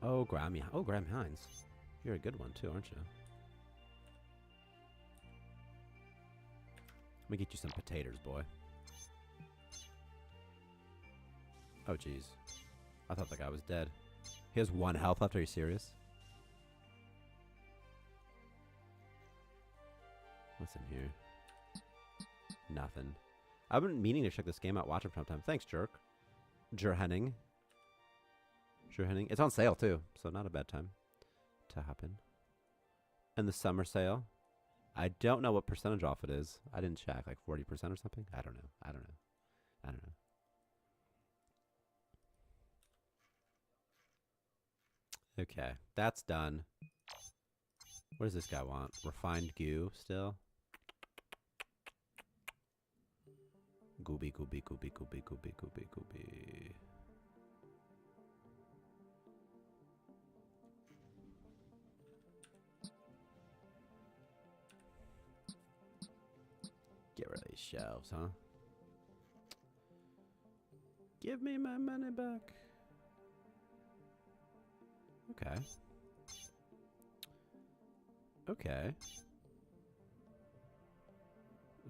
Oh, Grammy. Oh, Graham Hines. You're a good one, too, aren't you? Let me get you some potatoes, boy. Oh, jeez. I thought the guy was dead. He has 1 health left. Are you serious? What's in here? Nothing. I've been meaning to check this game out. Watch it from time to time. Thanks, Jerk. Jerhenning. It's on sale, too. So not a bad time to hop in. And the summer sale. I don't know what percentage off it is. I didn't check. Like 40% or something? I don't know. Okay. That's done. What does this guy want? Refined goo still? Gooby. Get rid of these shelves, huh? Give me my money back. Okay.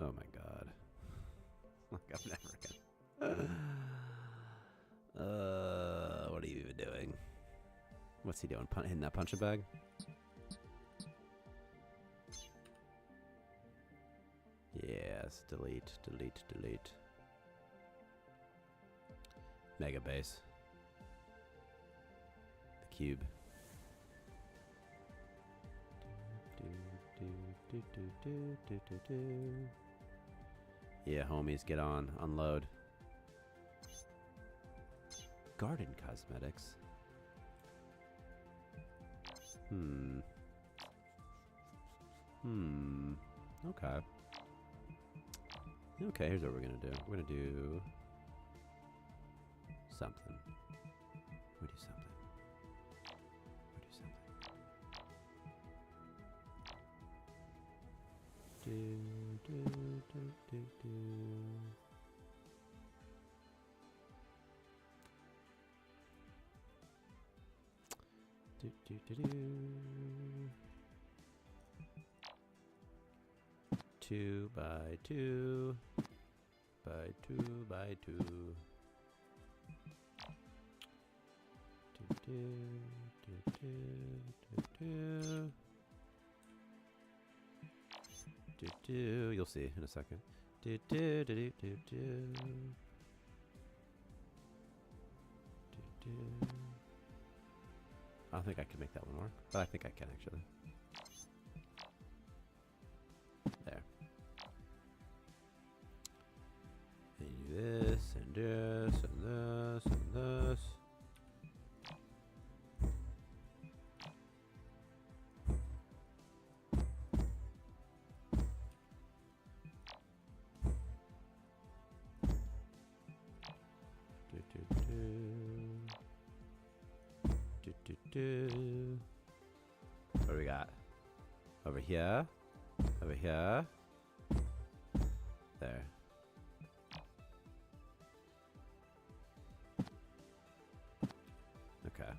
Oh my god. Like I'm never gonna. What are you even doing? What's he doing? Hitting that punching bag? Yes, delete. Mega base. The cube. Yeah, homies, get on. Unload. Garden cosmetics. Okay. Okay, here's what we're gonna do. We're gonna do something. We do something. 2 by 2 by 2 by 2. Do, do, do, do, do, do, do. You'll see in a second. Do, do, do, do, do, do. Do, do. I don't think I can make that one work, but I think I can actually. There. And you do this, and this, and this, and this. What do we got? Over here. Over here. There. Okay.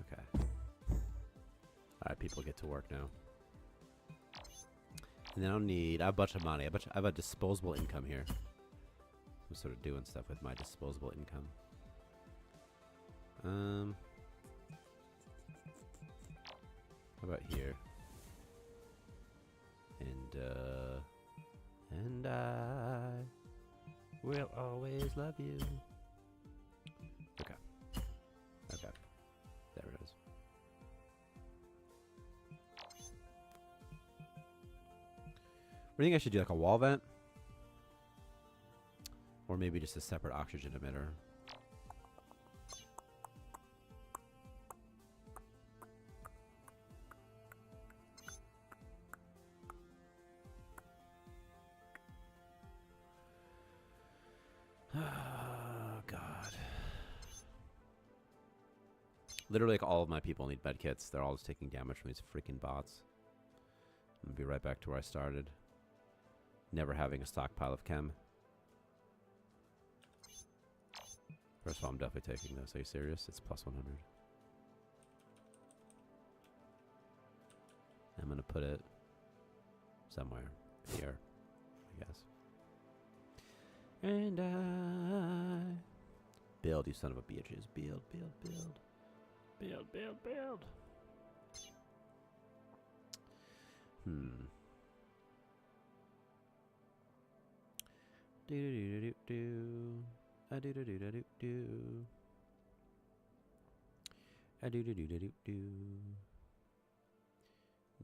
Okay. Alright, people get to work now. And then I don't need... I have a bunch of money. I have a disposable income here. I'm sort of doing stuff with my disposable income. How about here? And I will always love you. Okay. Okay. There it is. What do you think I should do? Like a wall vent? Or maybe just a separate oxygen emitter? Oh, God. Literally, like, all of my people need med kits. They're all just taking damage from these freaking bots. I'm gonna be right back to where I started. Never having a stockpile of chem. First of all, I'm definitely taking this. Are you serious? It's plus 100. I'm gonna put it somewhere here, I guess. And I build, you son of a bitches. Build, build, build. Build, build, build. Do do do do do. I do do do do do. I do do do do do do.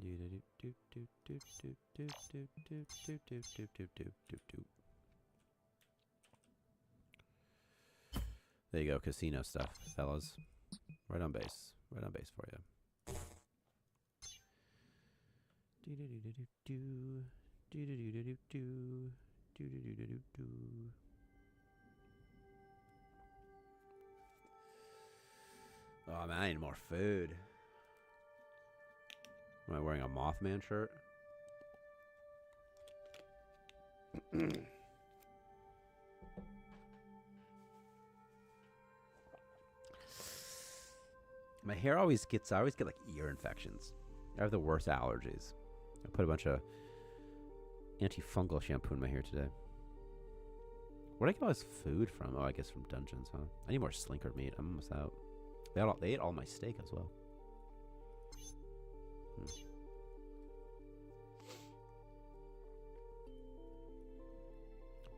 Do do do do do do do do do do do do do do do. There you go, casino stuff, fellas. Right on base. Right on base for you. Do do do do do do do do do do do do do do do do. Oh man, I need more food. Am I wearing a Mothman shirt? My hair I always get like ear infections. I have the worst allergies. I put a bunch of antifungal shampoo in my hair today. Where did I get all this food from? Oh, I guess from dungeons, huh? I need more slinker meat. I'm almost out. They ate all my steak as well.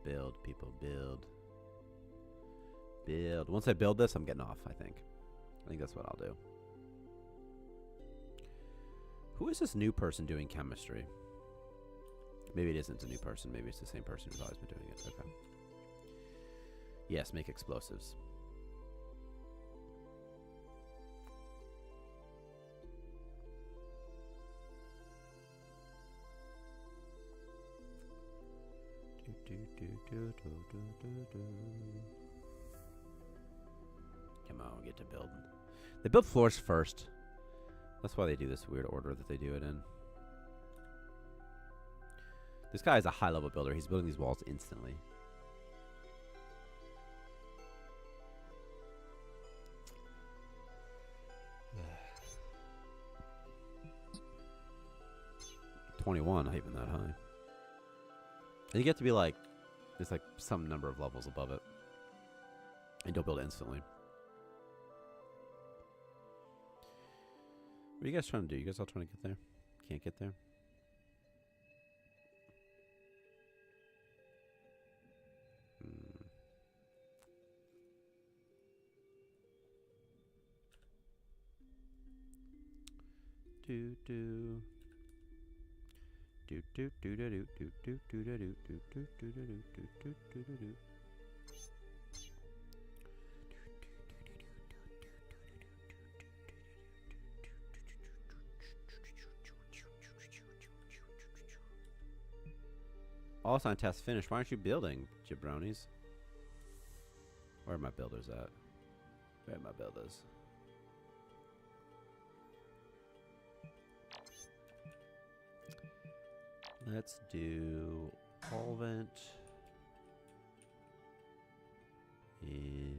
Build, people, build. Build. Once I build this, I'm getting off, I think. I think that's what I'll do. Who is this new person doing chemistry? Maybe it isn't a new person. Maybe it's the same person who's always been doing it. Okay. Yes, make explosives. Come on, we'll get to building. They build floors first. That's why they do this weird order that they do it in. This guy is a high-level builder. He's building these walls instantly. 21, not even that high. And you get to be like, there's like some number of levels above it. And you'll build it instantly. What are you guys trying to do? You guys all trying to get there? Can't get there? Do do. Do do do do do do do do do do do do do do do do do do. All sign tests finished. Why aren't you building, jabronis? Where are my builders at? Where are my builders? Let's do Solvent and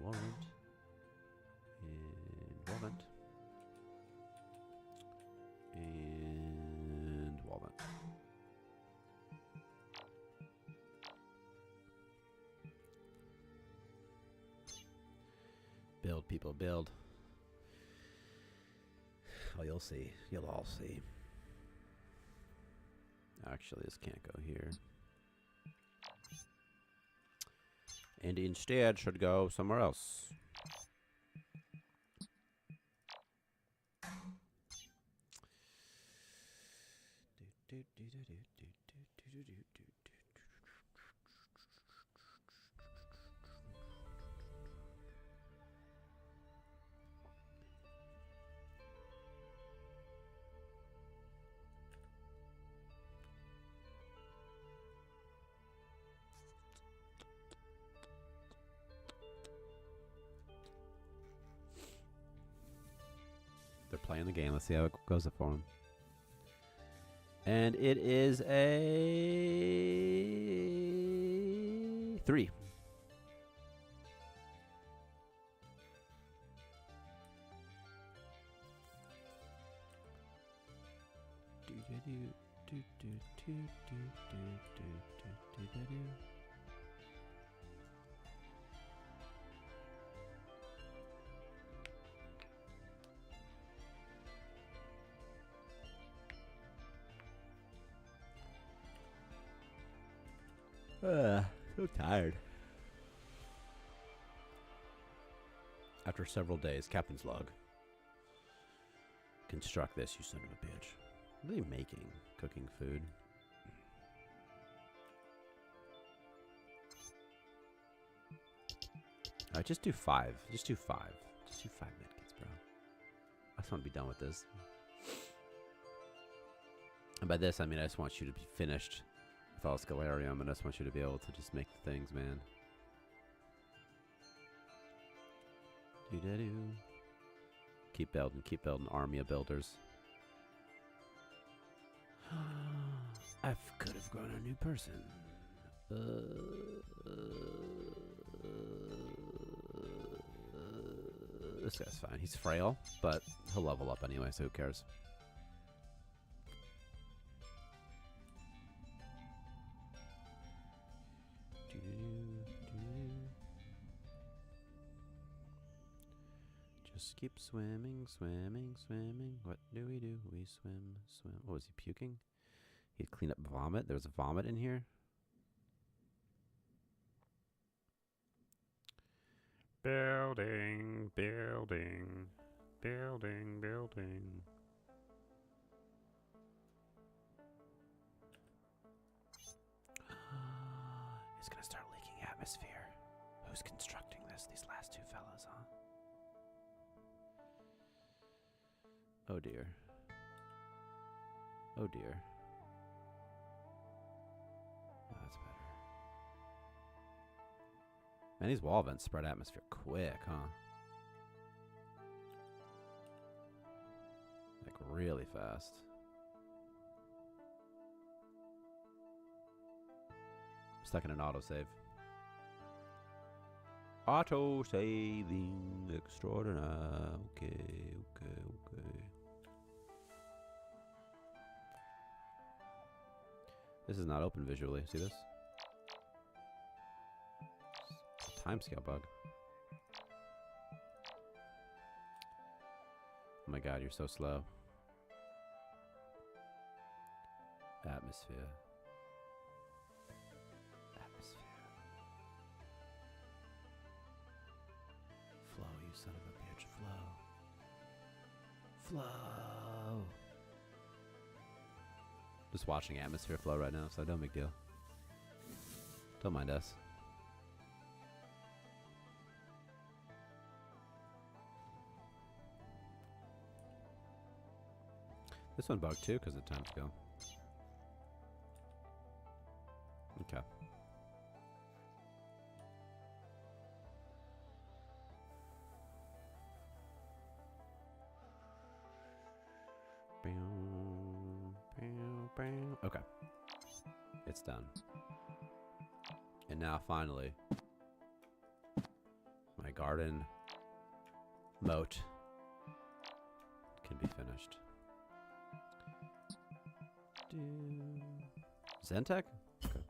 Warrant and Warrant and Warrant. Build, people, build. Oh, you'll see. You'll all see. Actually, this can't go here. And instead should go somewhere else. They're playing the game. Let's see how it goes for them. And it is a 3. So tired. After several days, Captain's log. Construct this, you son of a bitch. What are they making? Cooking food. Alright, just do 5. Just do 5. Just do 5 medkits, bro. I just want to be done with this. And by this, I mean I just want you to be finished with all Scalarium, and I just want you to be able to just make the things, man. Do-da-do. Keep building army of builders. I could have grown a new person. This guy's fine. He's frail, but he'll level up anyway, so who cares? Just keep swimming, swimming, swimming. What do? We swim, swim. Oh, was he puking? He'd clean up vomit. There was a vomit in here. Building, building, building, building. It's gonna start leaking atmosphere. Who's constructing this? These last two fellas, huh? Oh dear. Oh dear. Oh, that's better. Man, these wall vents spread atmosphere quick, huh? Like really fast. Stuck in an autosave. Auto-saving extraordinaire. Okay. This is not open visually. See this? Timescale bug. Oh my god, you're so slow. Atmosphere. Atmosphere. Flow, you son of a bitch. Flow. Flow. Just watching atmosphere flow right now, so no big deal. Don't mind us. This one bugged too because of timescale. Okay. Okay. It's done. And now finally, my garden moat can be finished. Zentech? Okay.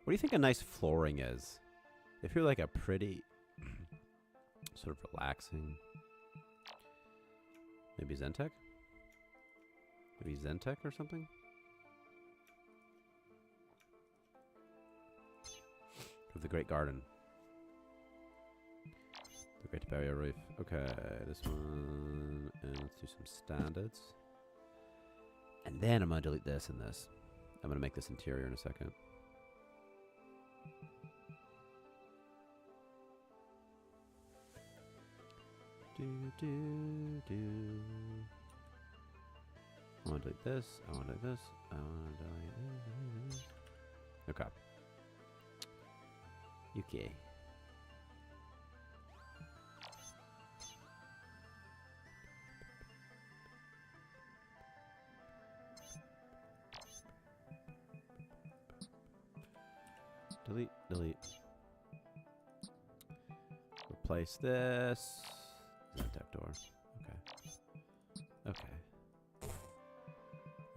What do you think a nice flooring is? If you're like a pretty, sort of relaxing, maybe Zentech? Maybe Zentech or something? Of the Great Garden. The Great Barrier Reef. Okay, this one. And let's do some standards. And then I'm going to delete this and this. I'm going to make this interior in a second. I want to delete this. I want to delete this. I want to delete this. Okay. Okay. Delete, delete. Replace this. Zentech door. Okay. Okay.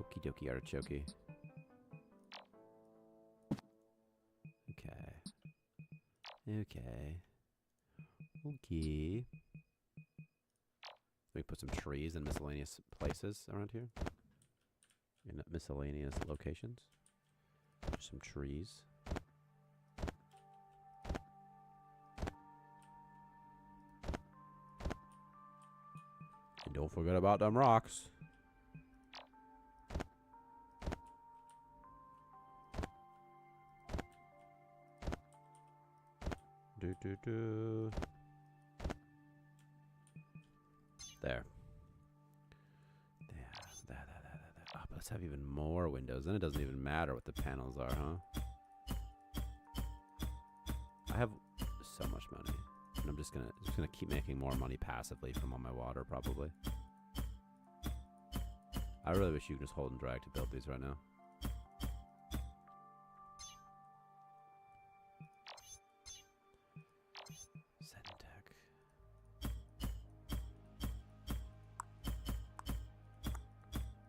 Okie dokie artichoke. Okay. Okay. Okay. Let me put some trees in miscellaneous places around here. In miscellaneous locations. Just some trees. And don't forget about them rocks. Do. There. There. Oh, but let's have even more windows. Then it doesn't even matter what the panels are, huh? I have so much money. And I'm just gonna keep making more money passively from all my water, probably. I really wish you could just hold and drag to build these right now.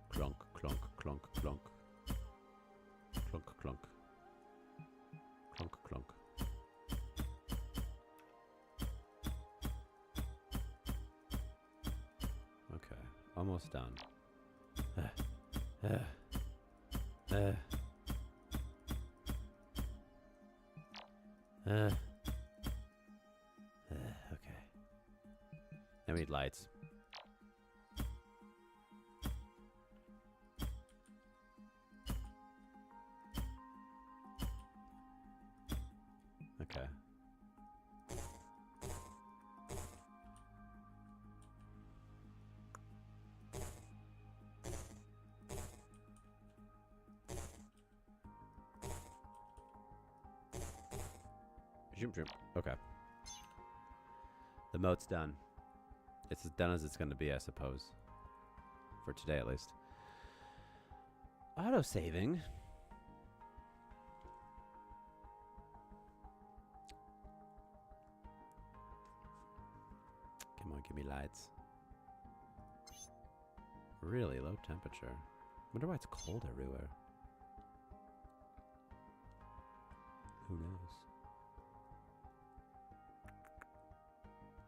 Clunk, clunk, clunk, clunk. Clunk, clunk. Clunk, clunk. Okay, almost done. Okay. Now we need lights. Okay. Okay. The moat's done. It's as done as it's going to be, I suppose. For today, at least. Auto-saving. Come on, give me lights. Really low temperature. Wonder why it's cold everywhere. Who knows?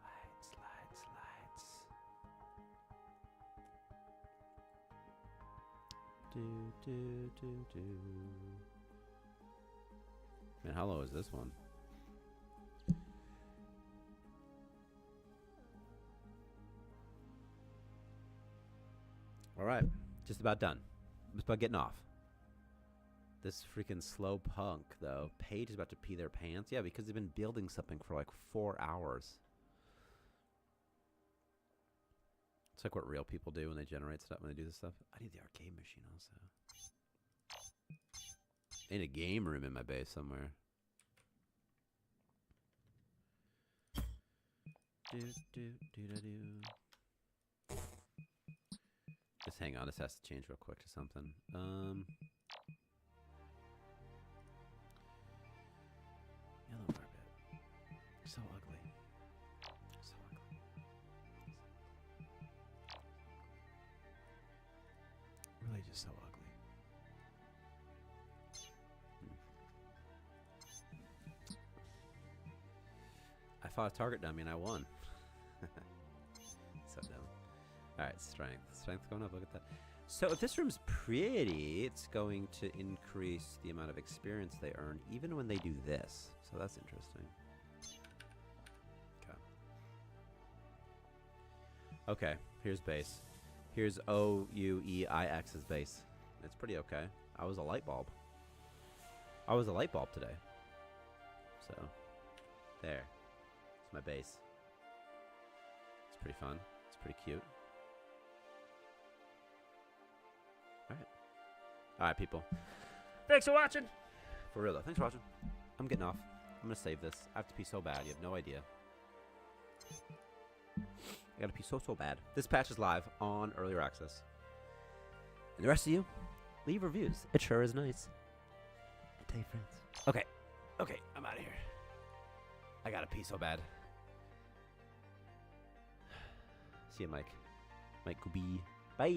Lights, lights, lights. Do, do, do, do. Man, how low is this one? Alright, just about done. Just about getting off. This freaking slow punk, though. Paige is about to pee their pants. Yeah, because they've been building something for like 4 hours. It's like what real people do when they generate stuff, when they do this stuff. I need the arcade machine also. I need a game room in my base somewhere. Just hang on, this has to change real quick to something. Yellow carpet. So ugly. So ugly. Really just so ugly. I fought a target dummy and I won. So dumb. Alright, strength. Strength going up, look at that. So if this room's pretty, it's going to increase the amount of experience they earn even when they do this. So that's interesting. Okay, here's base. Here's OUEIX's base. It's pretty okay. I was a light bulb. I was a light bulb today. So, there. It's my base. It's pretty fun. It's pretty cute. Alright. Alright, people. Thanks for watching. For real, though. Thanks for watching. I'm getting off. I'm going to save this. I have to pee so bad. You have no idea. I gotta pee so bad. This patch is live on Earlier Access. And the rest of you, leave reviews. It sure is nice. And tell your friends. Okay. Okay, I'm out of here. I gotta pee so bad. See you, Mike. Mike Gooby. Bye.